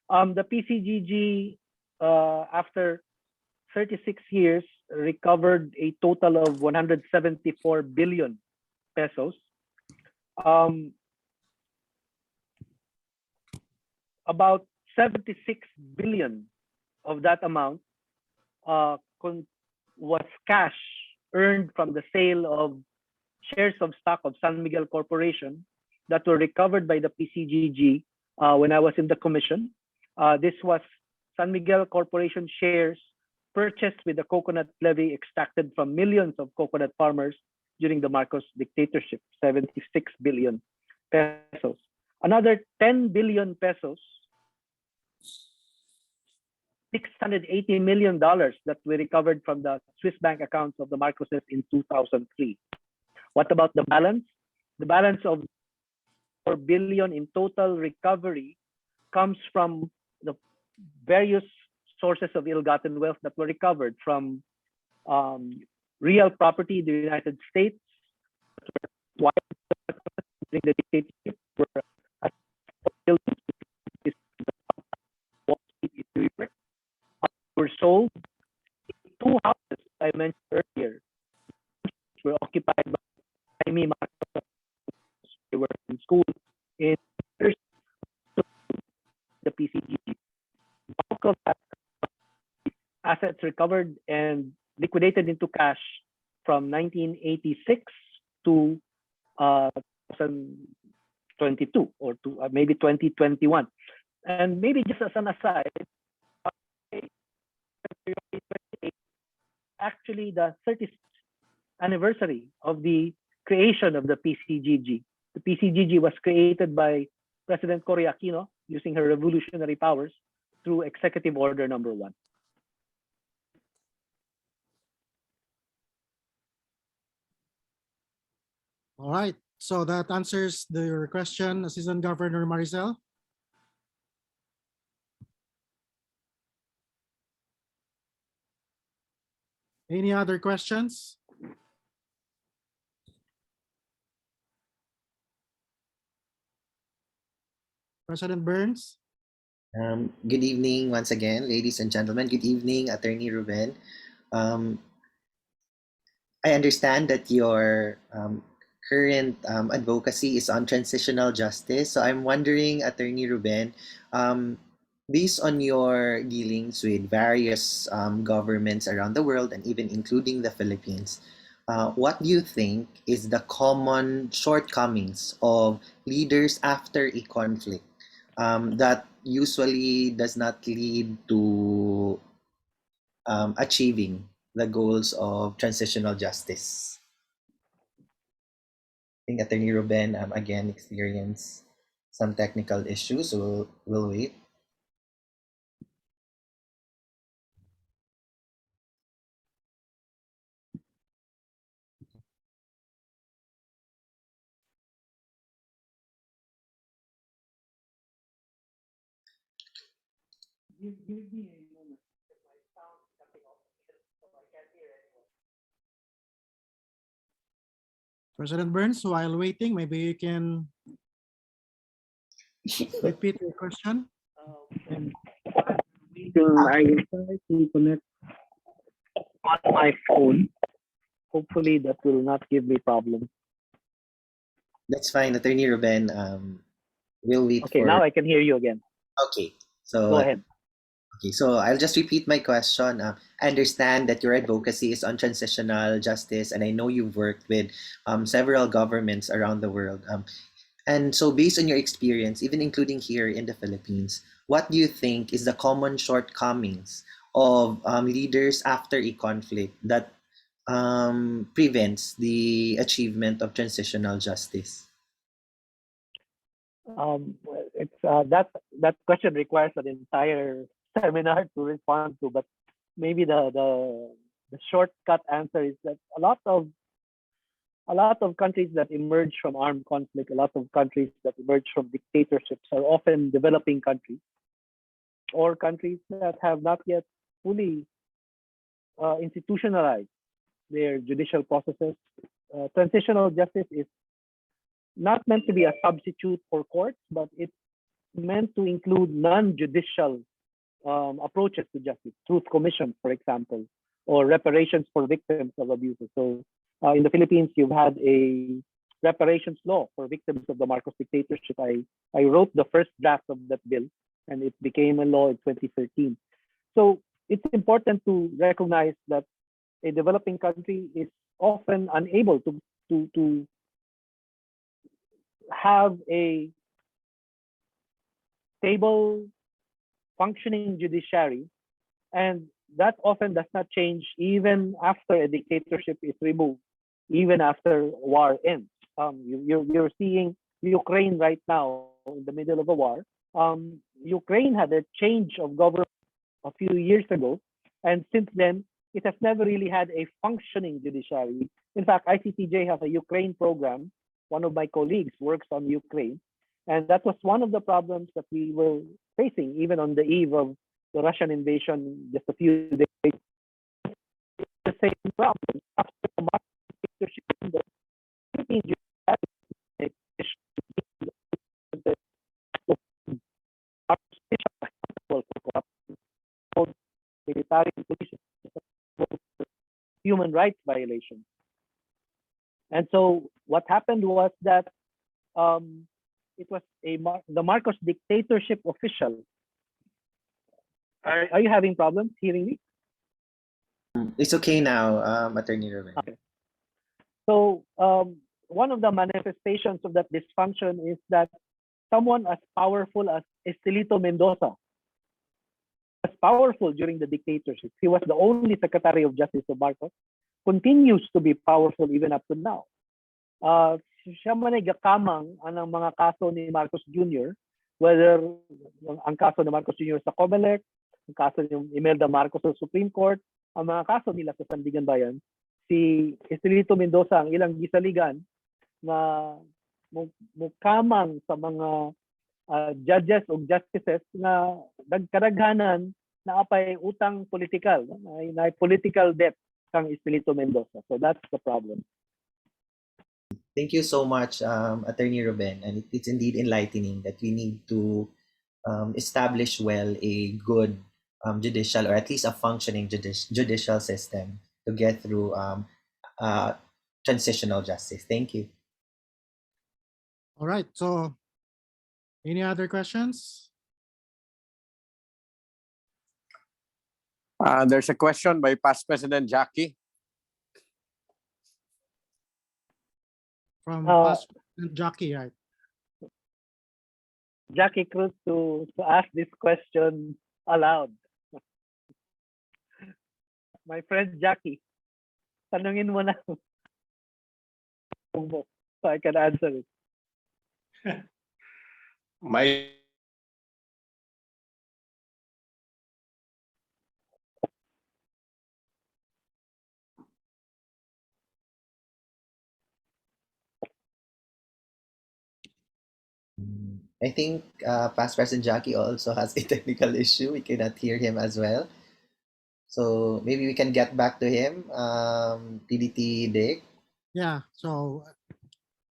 The PCGG, after 36 years, recovered a total of 174 billion pesos. About 76 billion of that amount was cash earned from the sale of shares of stock of San Miguel Corporation that were recovered by the PCGG when I was in the commission. This was San Miguel Corporation shares purchased with the coconut levy extracted from millions of coconut farmers during the Marcos dictatorship, 76 billion pesos. Another 10 billion pesos, $680 million that we recovered from the Swiss bank accounts of the Marcoses in 2003. What about the balance? The balance of 4 billion in total recovery comes from the various sources of ill-gotten wealth that were recovered from real property in the United States during the dictatorship were sold. Two houses I mentioned earlier were occupied by Jaime Marcos. They were in school in the PCG. Bulk of that assets recovered and liquidated into cash from 1986 to 2022 or to maybe 2021. And maybe just as an aside, actually the 30th anniversary of the creation of the PCGG. The PCGG was created by President Cory Aquino using her revolutionary powers through Executive Order Number 1. All right. So that answers your question, Assistant Governor Maricel. Any other questions? President Burns? Good evening once again, ladies and gentlemen. Good evening, Attorney Ruben. I understand that your current advocacy is on transitional justice. So I'm wondering, Attorney Ruben, based on your dealings with various governments around the world and even including the Philippines, what do you think is the common shortcomings of leaders after a conflict that usually does not lead to achieving the goals of transitional justice? I think Attorney Ruben again experienced some technical issues, so we'll wait. President Burns, while waiting, maybe you can repeat your question. I will try to connect on my phone. Hopefully that will not give me problems. That's fine, Attorney Ruben. We'll wait Okay, for. now I can hear you again. Okay, so Go ahead. Okay, so I'll just repeat my question. I understand that your advocacy is on transitional justice, and I know you've worked with several governments around the world. And so, based on your experience, even including here in the Philippines, what do you think is the common shortcomings of leaders after a conflict that prevents the achievement of transitional justice? It's that question requires an entire seminar to respond to, but maybe the shortcut answer is that a lot of countries that emerge from armed conflict, a lot of countries that emerge from dictatorships are often developing countries or countries that have not yet fully institutionalized their judicial processes. Transitional justice is not meant to be a substitute for courts, but it's meant to include non-judicial approaches to justice, truth commissions, for example, or reparations for victims of abuses. So in the Philippines, you've had a reparations law for victims of the Marcos dictatorship. I wrote the first draft of that bill, and it became a law in 2013. So it's important to recognize that a developing country is often unable to have a stable, functioning judiciary, and that often does not change even after a dictatorship is removed, even after war ends. You're seeing Ukraine right now in the middle of a war. Ukraine had a change of government a few years ago, and since then, it has never really had a functioning judiciary. In fact, ICTJ has a Ukraine program. One of my colleagues works on Ukraine, and that was one of the problems that we were facing even on the eve of the Russian invasion just a few days. The same problem after the dictatorship in the Philippines, military human rights violations. And so what happened was that it was the Marcos dictatorship official. Are you having problems hearing me? It's okay now, Attorney Ruben. Okay. So one of the manifestations of that dysfunction is that someone as powerful as Estelito Mendoza was powerful during the dictatorship. He was the only Secretary of Justice of Marcos, continues to be powerful even up to now. Siya man ay gakamang ang mga kaso ni Marcos Jr., whether ang kaso ni Marcos Jr. sa COMELEC, ang kaso ni Imelda Marcos sa Supreme Court, ang mga kaso nila sa Sandigan Bayan, si Estelito Mendoza ang ilang gisaligan na mukamang sa mga judges o justices na nagkaraghanan na apay utang politikal, na political debt kang Estelito Mendoza. So that's the problem. Thank you so much, Attorney Ruben. And it's indeed enlightening that we need to establish well a good judicial, or at least a functioning judicial system to get through transitional justice. Thank you. All right. So, any other questions? There's a question by past President Jackie. From past President Jackie, right? Jackie Cruz to ask this question aloud. My friend Jackie, tanungin mo na so I can answer it. My I think past President Jackie also has a technical issue. We cannot hear him as well. So maybe we can get back to him. PDT Dick. Yeah. So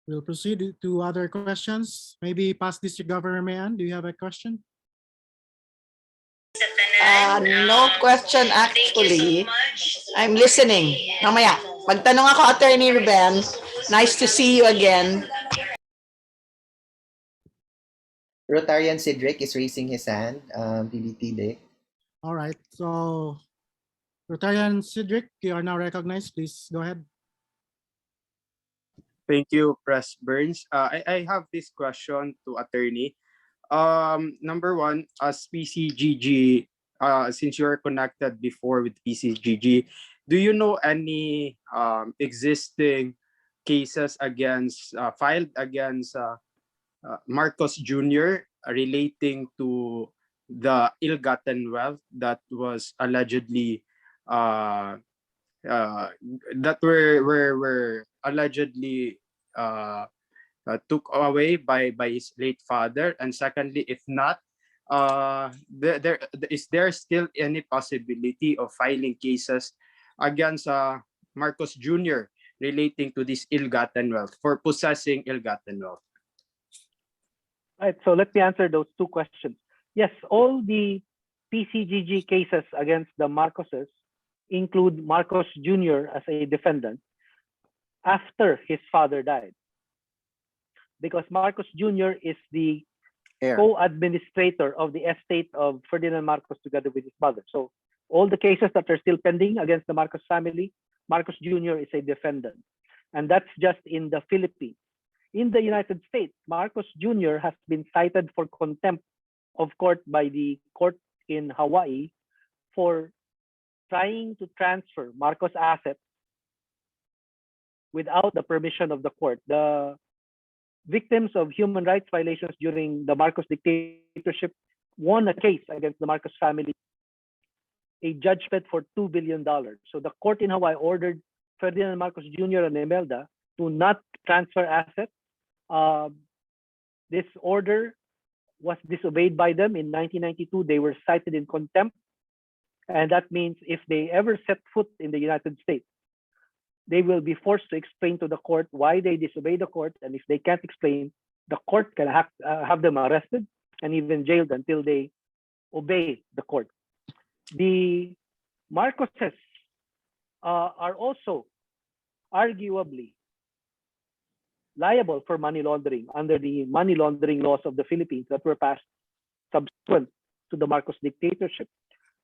we'll proceed to other questions. Maybe past District Governor Mayan, do you have a question? No question actually. I'm listening. Mamaya, magtanong ako, Attorney Ruben. Nice to see you again. Rotarian Cedric is raising his hand. PDT Dick. All right. So, Rotarian Cedric, you are now recognized. Please go ahead. Thank you, Press Burns. I have this question to Attorney. Number one, as PCGG, since you're connected before with PCGG, do you know any existing cases against filed against Marcos Jr. relating to the ill-gotten wealth that was allegedly that were allegedly took away by his late father? And secondly, if not, is there still any possibility of filing cases against Marcos Jr. relating to this ill-gotten wealth, for possessing ill-gotten wealth? Right, so let me answer those two questions. Yes, all the PCGG cases against the Marcoses include Marcos Jr. as a defendant after his father died, because Marcos Jr. is the co-administrator of the estate of Ferdinand Marcos together with his mother. So all the cases that are still pending against the Marcos family, Marcos Jr. is a defendant. And that's just in the Philippines. In the United States, Marcos Jr. has been cited for contempt of court by the court in Hawaii for trying to transfer Marcos assets without the permission of the court. The victims of human rights violations during the Marcos dictatorship won a case against the Marcos family, a judgment for $2 billion. So the court in Hawaii ordered Ferdinand Marcos Jr. and Imelda to not transfer assets. This order was disobeyed by them in 1992. They were cited in contempt. And that means if they ever set foot in the United States, they will be forced to explain to the court why they disobeyed the court. And if they can't explain, the court can have them arrested and even jailed until they obey the court. The Marcoses are also arguably liable for money laundering under the money laundering laws of the Philippines that were passed subsequent to the Marcos dictatorship.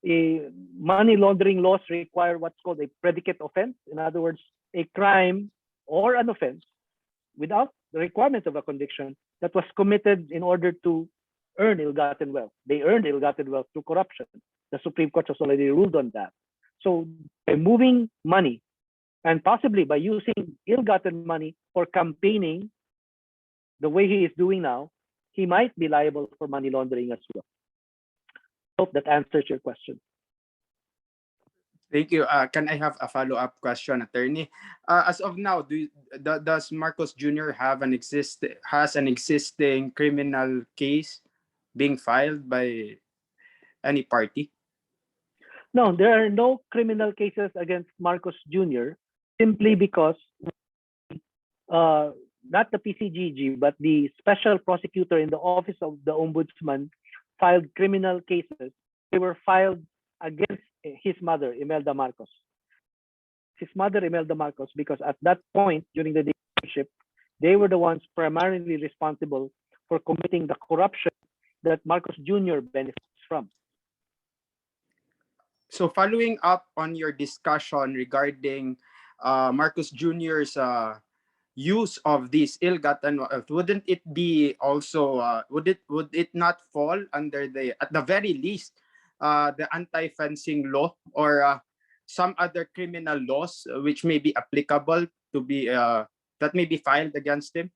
Money laundering laws require what's called a predicate offense. In other words, a crime or an offense without the requirement of a conviction that was committed in order to earn ill-gotten wealth. They earned ill-gotten wealth through corruption. The Supreme Court has already ruled on that. So by moving money and possibly by using ill-gotten money for campaigning the way he is doing now, he might be liable for money laundering as well. Hope that answers your question. Thank you. Can I have a follow-up question, attorney? As of now, does Marcos Jr. has an existing criminal case being filed by any party? No, there are no criminal cases against Marcos Jr. simply because not the PCGG, but the special prosecutor in the office of the ombudsman filed criminal cases. They were filed against his mother, Imelda Marcos. His mother, Imelda Marcos, because at that point during the dictatorship, they were the ones primarily responsible for committing the corruption that Marcos Jr. benefits from. So following up on your discussion regarding Marcos Jr.'s use of this ill-gotten wealth, wouldn't it be also would it not fall under the, at the very least, the anti-fencing law or some other criminal laws which may be applicable to be that may be filed against him?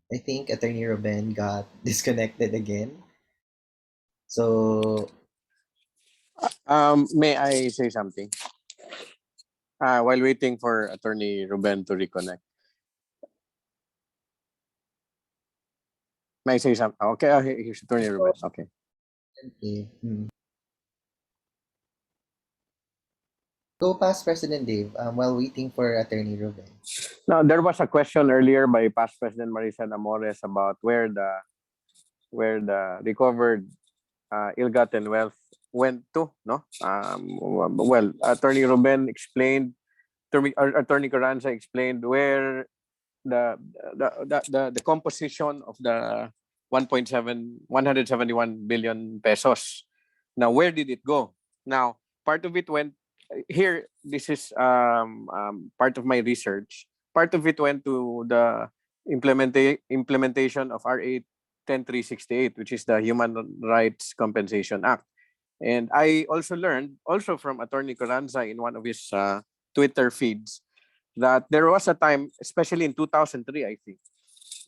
I think Attorney Ruben got disconnected again. So May I say something? While waiting for Attorney Ruben to reconnect. May I say something? Okay, here's Attorney Ruben. Okay. okay. Go past President Dave while waiting for Attorney Ruben. Now, there was a question earlier by past President Marisa Amores about where the recovered ill-gotten wealth went to, no? Well, Attorney Ruben explained, Attorney Carranza explained where the composition of the 171 billion pesos. Now, where did it go? Now, part of it went here. This is part of my research. Part of it went to the implementation of RA 10368, which is the Human Rights Compensation Act. And I also learned, also from Attorney Carranza in one of his Twitter feeds, that there was a time, especially in 2003, I think,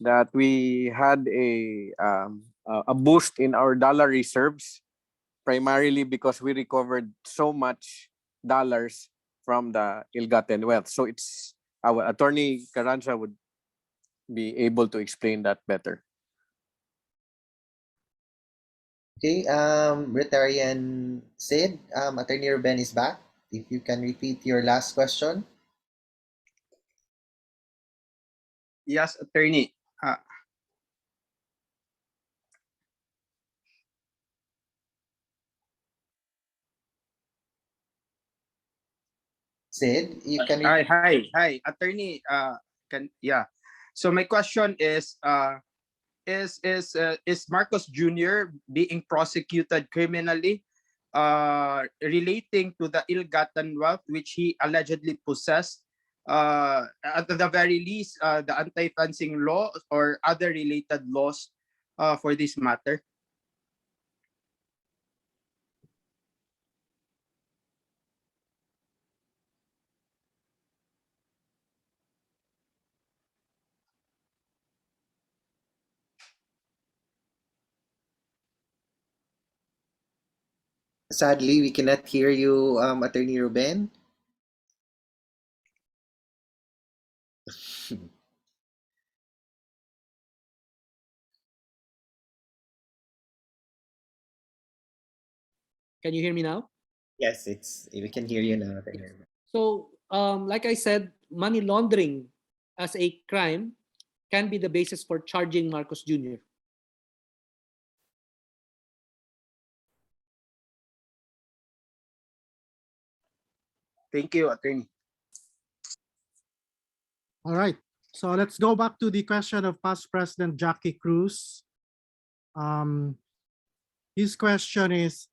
that we had a boost in our dollar reserves, primarily because we recovered so much dollars from the ill-gotten wealth. So it's our Attorney Carranza would be able to explain that better. Okay, Rotarian Sid, Attorney Ruben is back. If you can repeat your last question. Yes, attorney. Sid, you can Hi, attorney. So my question is Marcos Jr. being prosecuted criminally relating to the ill-gotten wealth which he allegedly possessed, at the very least, the anti-fencing law or other related laws for this matter? Sadly, we cannot hear you, Attorney Ruben. Can you hear me now? Yes, we can hear you now, Attorney Ruben. So, like I said, money laundering as a crime can be the basis for charging Marcos Jr. Thank you, Attorney. All right. So let's go back to the question of past President Jackie Cruz. His question is,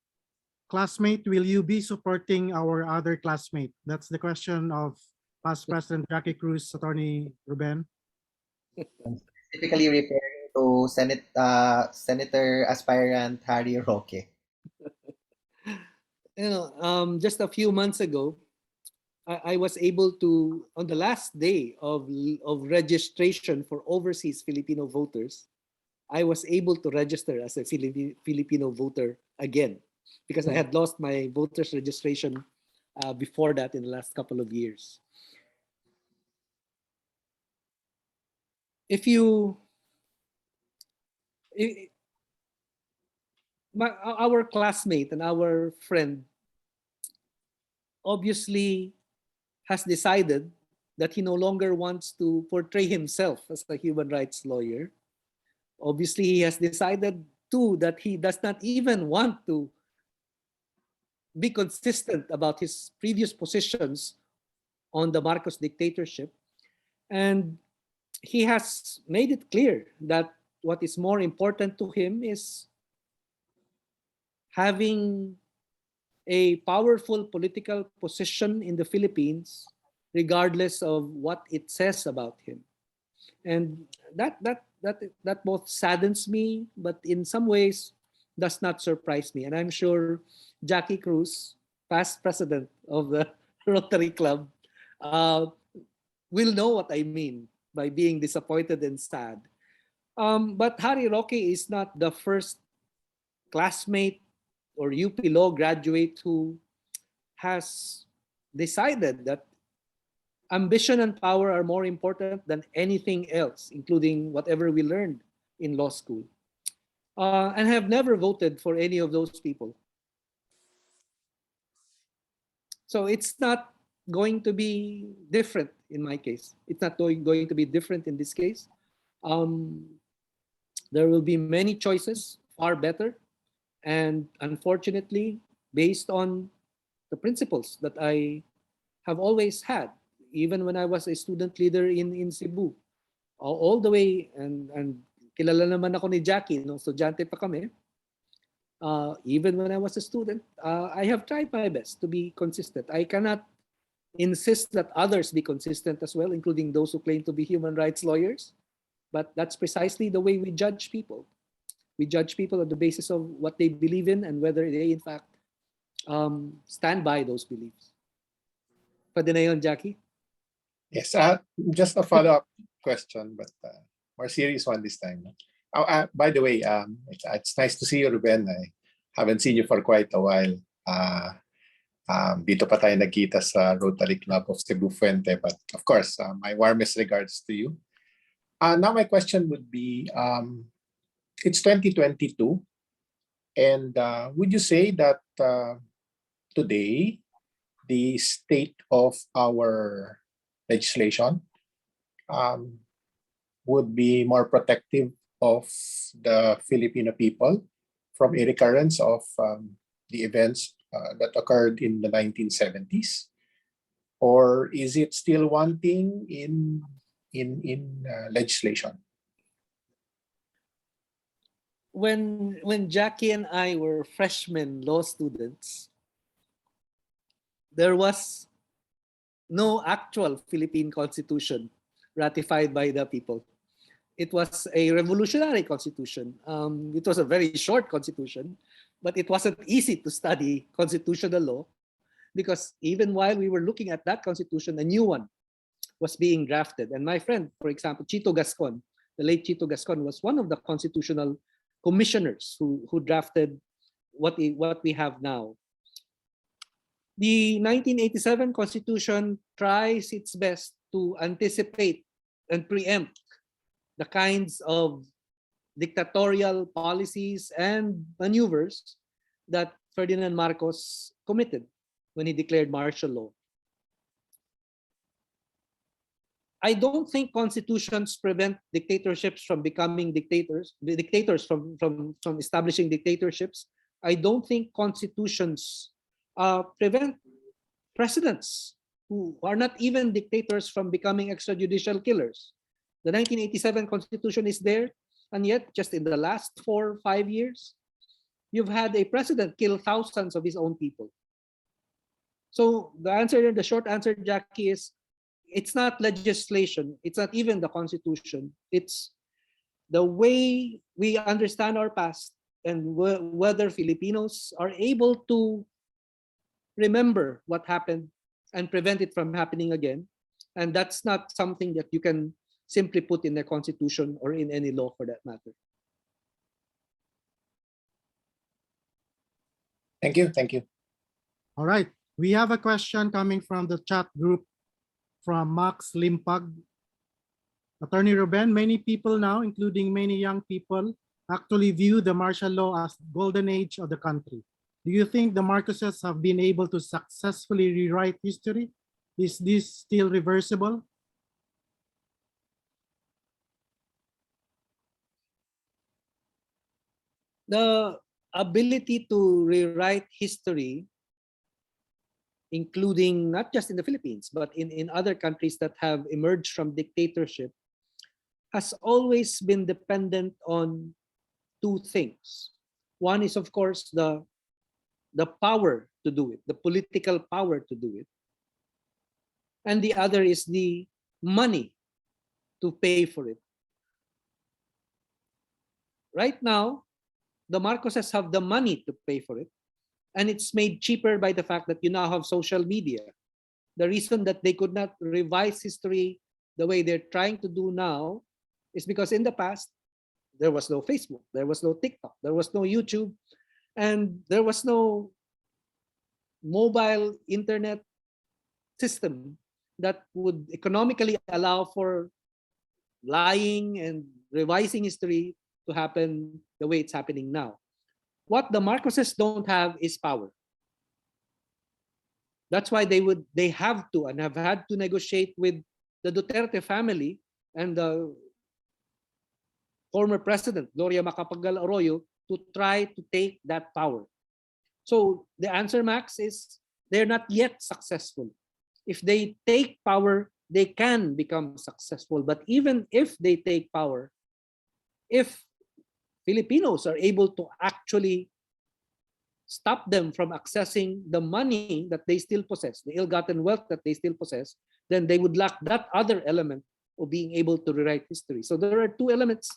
classmate, will you be supporting our other classmate? That's the question of past President Jackie Cruz, Attorney Ruben. Typically referring to Senator aspirant Harry Roque. Just a few months ago, I was able to, on the last day of registration for overseas Filipino voters, I was able to register as a Filipino voter again, because I had lost my voters registration before that in the last couple of years. Our classmate and our friend obviously has decided that he no longer wants to portray himself as a human rights lawyer. Obviously, he has decided too that he does not even want to be consistent about his previous positions on the Marcos dictatorship. And he has made it clear that what is more important to him is having a powerful political position in the Philippines, regardless of what it says about him. And that both saddens me, but in some ways does not surprise me. And I'm sure Jackie Cruz, past president of the Rotary Club, will know what I mean by being disappointed and sad. But Harry Roque is not the first classmate or UP Law graduate who has decided that ambition and power are more important than anything else, including whatever we learned in law school, and have never voted for any of those people. So it's not going to be different in my case. It's not going to be different in this case. There will be many choices, far better, and unfortunately, based on the principles that I have always had, even when I was a student leader in Cebu, all the way, and kilala naman ako ni Jackie, nung estudyante pa kami, even when I was a student, I have tried my best to be consistent. I cannot insist that others be consistent as well, including those who claim to be human rights lawyers, but that's precisely the way we judge people. We judge people on the basis of what they believe in and whether they, in fact, stand by those beliefs. Pwede na yun, Jackie? Yes, just a follow-up question, but more serious one this time. By the way, it's nice to see you, Ruben. I haven't seen you for quite a while. Dito pa tayo nagkita sa Rotary Club of Cebu Fuente, but of course, my warmest regards to you. Now my question would be, it's 2022, and would you say that today the state of our legislation would be more protective of the Filipino people from a recurrence of the events that occurred in the 1970s, or is it still wanting in legislation? When Jackie and I were freshman law students, there was no actual Philippine Constitution ratified by the people. It was a revolutionary constitution. It was a very short constitution, but it wasn't easy to study constitutional law because even while we were looking at that constitution, a new one was being drafted. And my friend, for example, Chito Gascon, the late Chito Gascon, was one of the constitutional commissioners who drafted what we have now. The 1987 Constitution tries its best to anticipate and preempt the kinds of dictatorial policies and maneuvers that Ferdinand Marcos committed when he declared martial law. I don't think constitutions prevent dictatorships from becoming dictators, the dictators from establishing dictatorships. I don't think constitutions prevent presidents who are not even dictators from becoming extrajudicial killers. The 1987 Constitution is there, and yet just in the last 4 or 5 years, you've had a president kill thousands of his own people. So the short answer, Jackie, is it's not legislation. It's not even the Constitution. It's the way we understand our past and whether Filipinos are able to remember what happened and prevent it from happening again. And that's not something that you can simply put in the Constitution or in any law for that matter. Thank you. Thank you. All right. We have a question coming from the chat group from Max Limpag. Attorney Ruben, many people now, including many young people, actually view the martial law as golden age of the country. Do you think the Marcoses have been able to successfully rewrite history? Is this still reversible? The ability to rewrite history, including not just in the Philippines, but in other countries that have emerged from dictatorship, has always been dependent on two things. One is, of course, the power to do it, the political power to do it. And the other is the money to pay for it. Right now, the Marcoses have the money to pay for it, and it's made cheaper by the fact that you now have social media. The reason that they could not revise history the way they're trying to do now is because in the past, there was no Facebook, there was no TikTok, there was no YouTube, and there was no mobile internet system that would economically allow for lying and revising history to happen the way it's happening now. What the Marcoses don't have is power. That's why they have to and have had to negotiate with the Duterte family and the former president, Gloria Macapagal Arroyo, to try to take that power. So the answer, Max, is they're not yet successful. If they take power, they can become successful. But even if they take power, if Filipinos are able to actually stop them from accessing the money that they still possess, the ill-gotten wealth that they still possess, then they would lack that other element of being able to rewrite history. So there are two elements.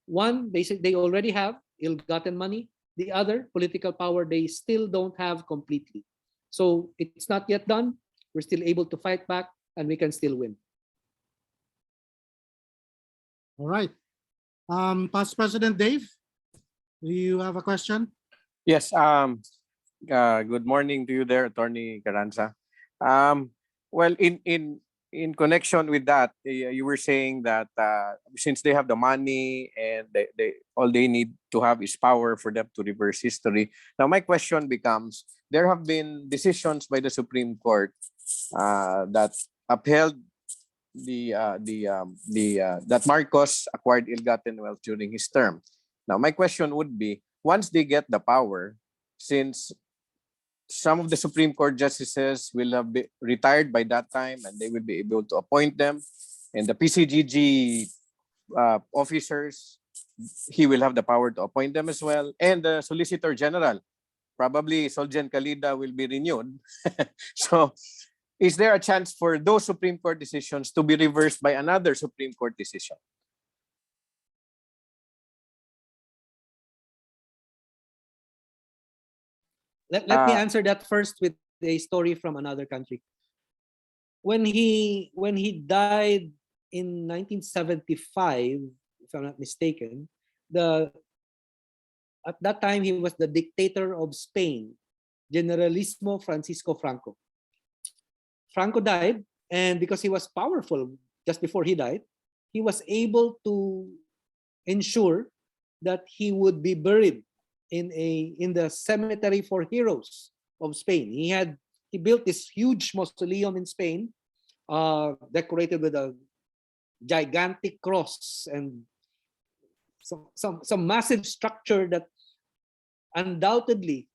One, basically, they already have ill-gotten money. The other, political power, they still don't have completely. So it's not yet done. We're still able to fight back, and we can still win. All right. Past President Dave, do you have a question? Yes. Good morning to you there, Attorney Carranza. Well, in connection with that, you were saying that since they have the money and all they need to have is power for them to reverse history. Now, my question becomes: there have been decisions by the Supreme Court that upheld that Marcos acquired ill-gotten wealth during his term. Now, my question would be: once they get the power, since some of the Supreme Court justices will have been retired by that time and they will be able to appoint them, and the PCGG officers, he will have the power to appoint them as well, and the Solicitor General, probably Solgen Calida, will be renewed. So is there a chance for those Supreme Court decisions to be reversed by another Supreme Court decision? Let me answer that first with a story from another country. When he died in 1975, if I'm not mistaken, at that time he was the dictator of Spain, Generalissimo Francisco Franco. Franco died, and because he was powerful just before he died, he was able to ensure that he would be buried in the cemetery for heroes of Spain. He built this huge mausoleum in Spain decorated with a gigantic cross and some massive structure that undoubtedly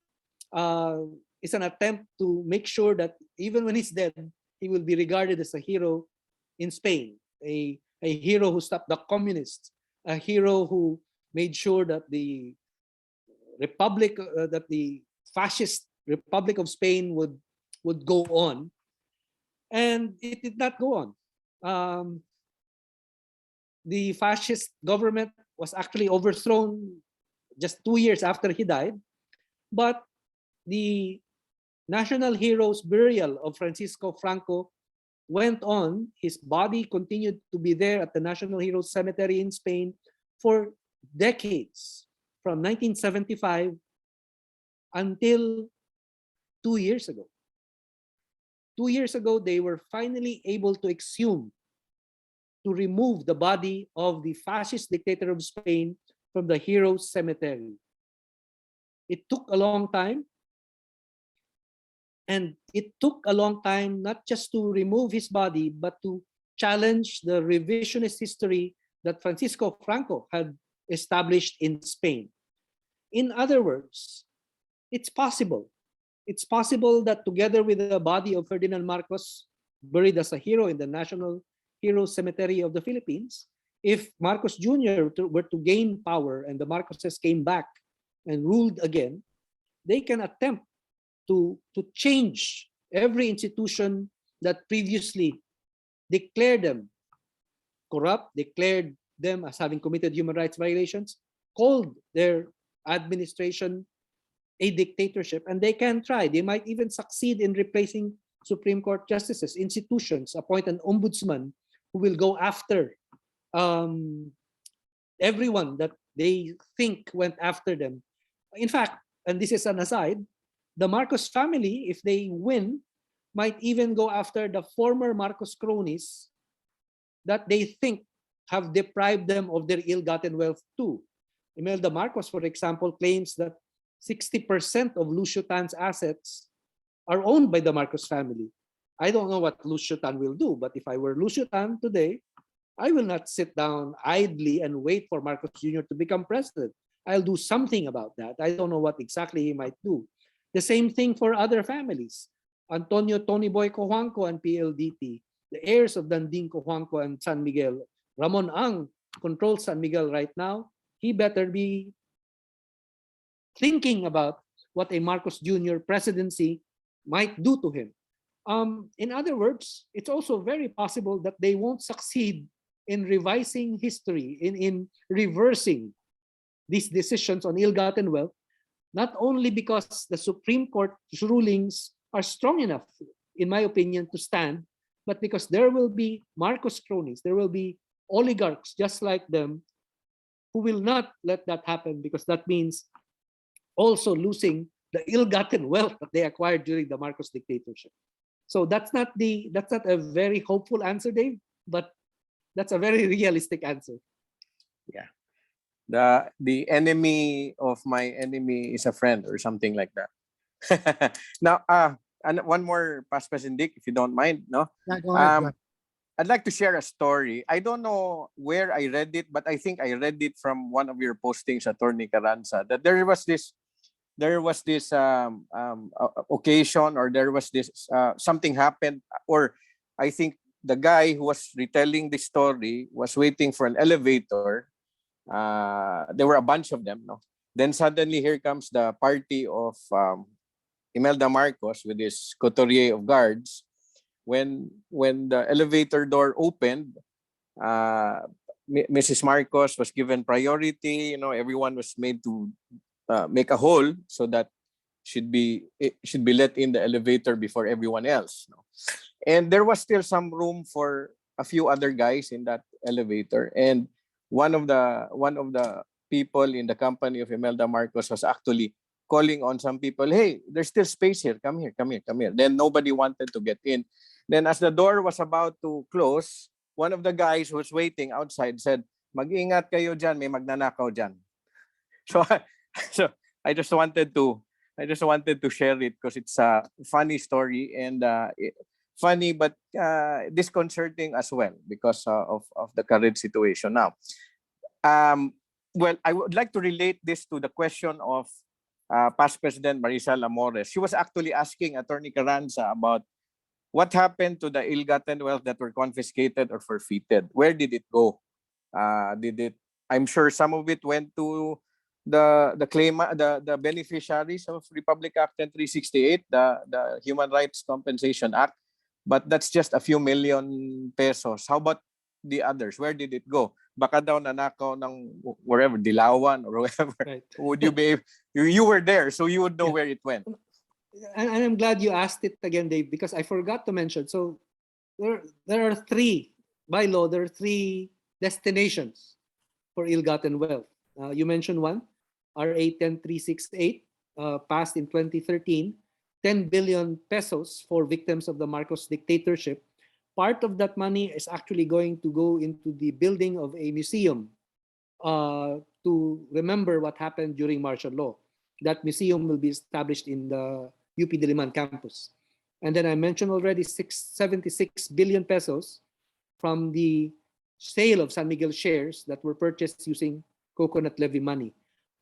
is an attempt to make sure that even when he's dead, he will be regarded as a hero in Spain, a hero who stopped the communists, a hero who made sure that the republic, that the fascist Republic of Spain would go on, and it did not go on. The fascist government was actually overthrown just 2 years after he died, but the national hero's burial of Francisco Franco went on. His body continued to be there at the National Heroes Cemetery in Spain for decades, from 1975 until 2 years ago. 2 years ago, they were finally able to exhume, to remove the body of the fascist dictator of Spain from the Heroes Cemetery. It took a long time. And it took a long time not just to remove his body, but to challenge the revisionist history that Francisco Franco had established in Spain. In other words, it's possible. It's possible that together with the body of Ferdinand Marcos, buried as a hero in the National Heroes Cemetery of the Philippines, if Marcos Jr. were to gain power and the Marcoses came back and ruled again, they can attempt to change every institution that previously declared them corrupt, declared them as having committed human rights violations, called their administration a dictatorship, and they can try. They might even succeed in replacing Supreme Court justices, institutions, appoint an ombudsman who will go after everyone that they think went after them. In fact, and this is an aside, the Marcos family, if they win, might even go after the former Marcos cronies that they think have deprived them of their ill-gotten wealth too. Imelda Marcos, for example, claims that 60% of Lucio Tan's assets are owned by the Marcos family. I don't know what Lucio Tan will do, but if I were Lucio Tan today, I will not sit down idly and wait for Marcos Jr. to become president. I'll do something about that. I don't know what exactly he might do. The same thing for other families. Antonio Tony Boy Cojuangco and PLDT, the heirs of Danding Cojuangco and San Miguel. Ramon Ang controls San Miguel right now. He better be thinking about what a Marcos Jr. presidency might do to him. In other words, it's also very possible that they won't succeed in revising history, in reversing these decisions on ill-gotten wealth, not only because the Supreme Court's rulings are strong enough, in my opinion, to stand, but because there will be Marcos cronies, there will be oligarchs just like them who will not let that happen, because that means also losing the ill-gotten wealth that they acquired during the Marcos dictatorship. So that's not a very hopeful answer, Dave, but that's a very realistic answer. Yeah. The enemy of my enemy is a friend, or something like that. Now, and one more past question, Dick, if you don't mind, no? Yeah, go ahead. I'd like to share a story. I don't know where I read it, but I think I read it from one of your postings, Attorney Carranza, that there was this occasion, or there was this something happened, or I think the guy who was retelling the story was waiting for an elevator. There were a bunch of them, no? Then suddenly here comes the party of Imelda Marcos with his couturier of guards. When the elevator door opened, Mrs. Marcos was given priority. Everyone was made to make a hole so that it should be let in the elevator before everyone else. No? And there was still some room for a few other guys in that elevator. And one of the people in the company of Imelda Marcos was actually calling on some people, "Hey, there's still space here. Come here, come here, come here." Then nobody wanted to get in. Then as the door was about to close, one of the guys who was waiting outside said, "Mag-ingat kayo dyan, may magnanakaw dyan." So, so I just wanted to share it because it's a funny story, and funny but disconcerting as well because of the current situation now. Well, I would like to relate this to the question of past President Marisa Lamores. She was actually asking Attorney Carranza about what happened to the ill-gotten wealth that were confiscated or forfeited. Where did it go? Did it? I'm sure some of it went to the beneficiaries of Republic Act 368, the Human Rights Compensation Act, but that's just a few million pesos. How about the others? Where did it go? Baka daw nanakaw ng wherever, Dilawan or wherever. Right. Would you be? You were there, so you would know where it went. And I'm glad you asked it again, Dave, because I forgot to mention. So there are three, by law, there are three destinations for ill-gotten wealth. You mentioned one, RA 10368, passed in 2013, 10 billion pesos for victims of the Marcos dictatorship. Part of that money is actually going to go into the building of a museum to remember what happened during martial law. That museum will be established in the UP Diliman campus. And then I mentioned already 76 billion pesos from the sale of San Miguel shares that were purchased using coconut levy money.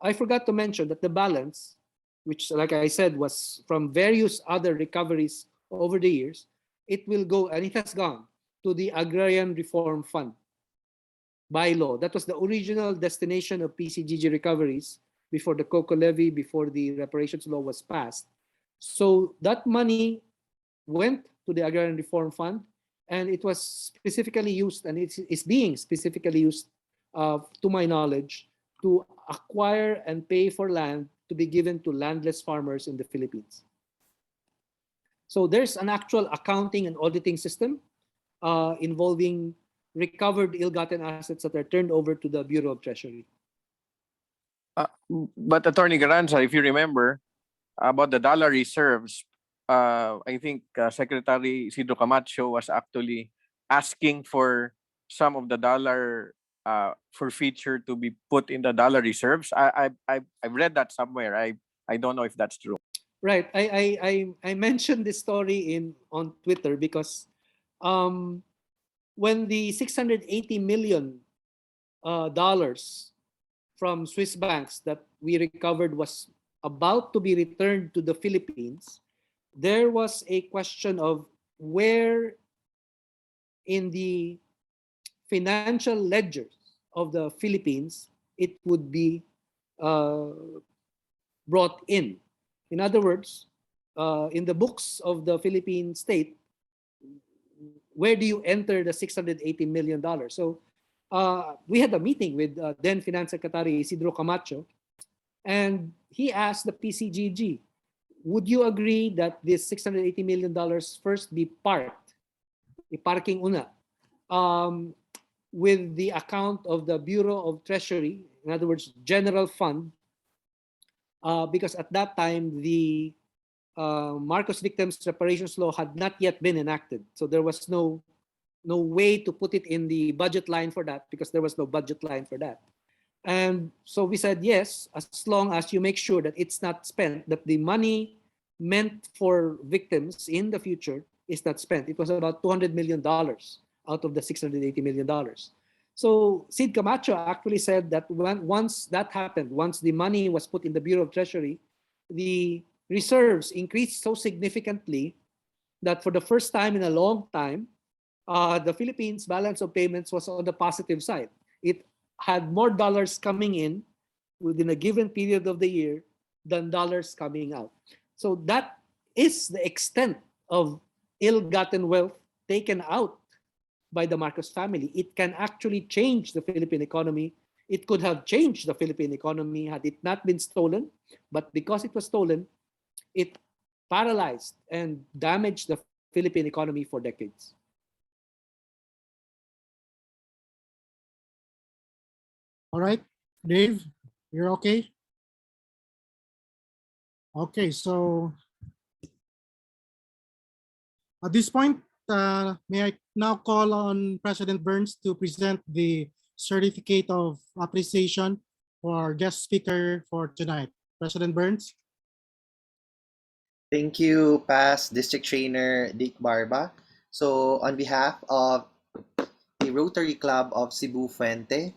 I forgot to mention that the balance, which like I said was from various other recoveries over the years, it will go, and it has gone, to the Agrarian Reform Fund by law. That was the original destination of PCGG recoveries before the Coco levy, before the reparations law was passed. So that money went to the Agrarian Reform Fund, and it was specifically used, and it's being specifically used, to my knowledge, to acquire and pay for land to be given to landless farmers in the Philippines. So there's an actual accounting and auditing system involving recovered ill-gotten assets that are turned over to the Bureau of Treasury. But Attorney Garanza, if you remember about the dollar reserves, I think Secretary Isidro Camacho was actually asking for some of the dollar forfeiture to be put in the dollar reserves. I've read that somewhere. I don't know if that's true. Right. I mentioned this story on Twitter because when the $680 million dollars from Swiss banks that we recovered was about to be returned to the Philippines, there was a question of where in the financial ledgers of the Philippines it would be brought in. In other words, in the books of the Philippine state, where do you enter the $680 million? So we had a meeting with then Finance Secretary Isidro Camacho, and he asked the PCGG, would you agree that this $680 million first be parked, iparking una, with the account of the Bureau of Treasury, in other words, General Fund, because at that time the Marcos Victims Reparations Law had not yet been enacted. So there was no way to put it in the budget line for that because there was no budget line for that. And so we said, yes, as long as you make sure that it's not spent, that the money meant for victims in the future is not spent. It was about $200 million out of the $680 million. So Sid Camacho actually said that once that happened, once the money was put in the Bureau of Treasury, the reserves increased so significantly that for the first time in a long time, the Philippines' balance of payments was on the positive side. It had more dollars coming in within a given period of the year than dollars coming out. So that is the extent of ill-gotten wealth taken out by the Marcos family. It can actually change the Philippine economy. It could have changed the Philippine economy had it not been stolen, but because it was stolen, it paralyzed and damaged the Philippine economy for decades. All right, Dave, you're okay? Okay, so at this point, may I now call on President Burns to present the certificate of appreciation for our guest speaker for tonight. President Burns. Thank you, past District Trainer Dick Barba. So on behalf of the Rotary Club of Cebu Fuente,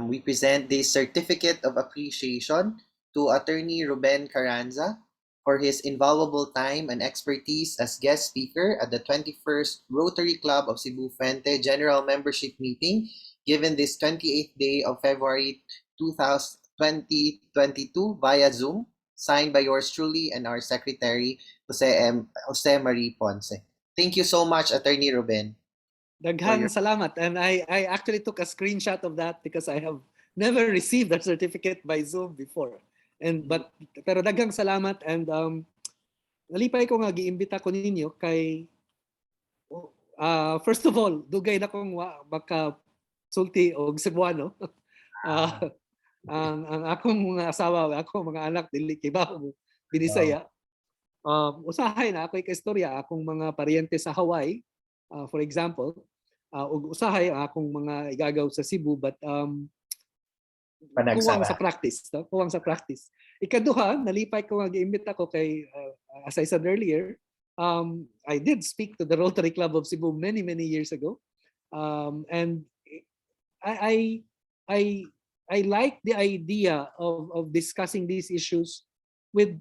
we present this certificate of appreciation to Attorney Ruben Carranza for his invaluable time and expertise as guest speaker at the 21st Rotary Club of Cebu Fuente General Membership Meeting, given this 28th day of February 2022 via Zoom, signed by yours truly and our Secretary, Jose Marie Ponce. Thank you so much, Attorney Ruben. Daghang salamat. And I actually took a screenshot of that because I have never received a certificate by Zoom before. Pero daghang salamat, and nalipay ko nga giimbita ko ninyo kay first of all, dugay na kong baka sulti og Cebuano. Ang akong mga asawa, akong mga anak dili kay Binisaya. Usahay na ako'y kaistorya akong mga paryente sa Hawaii, for example, ug usahay akong mga igagaw sa Cebu, but kuwang sa practice, no? Kuwang sa practice. Ikaduha, nalipay ko nga giimbita ko kay as I said earlier, I did speak to the Rotary Club of Cebu many years ago, and I like the idea of discussing these issues with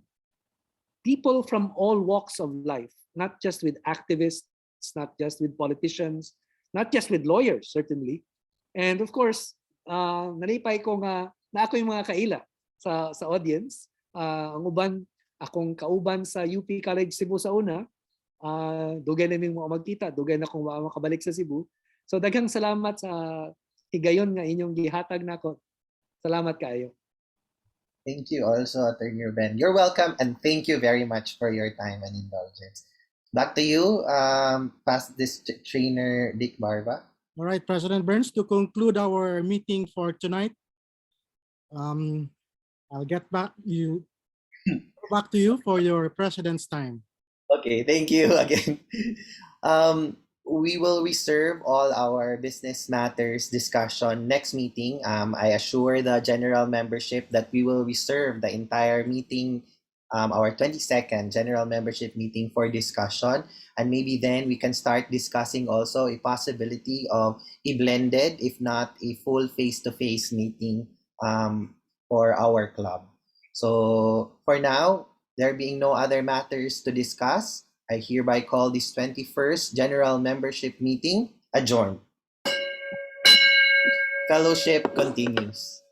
people from all walks of life, not just with activists, not just with politicians, not just with lawyers, certainly. And of course, nalipay ko nga na ako yung mga kaila sa audience. Ang uban, akong kauban sa UP College Cebu sa una, dugay na mga magkita, dugay na akong makabalik sa Cebu. So daghang salamat sa higayon nga inyong gihatag nako. Salamat kaayo. Thank you also, Attorney Ruben. You're welcome, and thank you very much for your time and indulgence. Back to you, past this trainer, Dick Barba. All right, President Burns, to conclude our meeting for tonight, I'll get back to you for your president's time. Okay, thank you again. We will reserve all our business matters discussion next meeting. I assure the general membership that we will reserve the entire meeting, our 22nd general membership meeting, for discussion. And maybe then we can start discussing also a possibility of a blended, if not a full face-to-face meeting for our club. So for now, there being no other matters to discuss, I hereby call this 21st General Membership Meeting adjourned. Fellowship continues.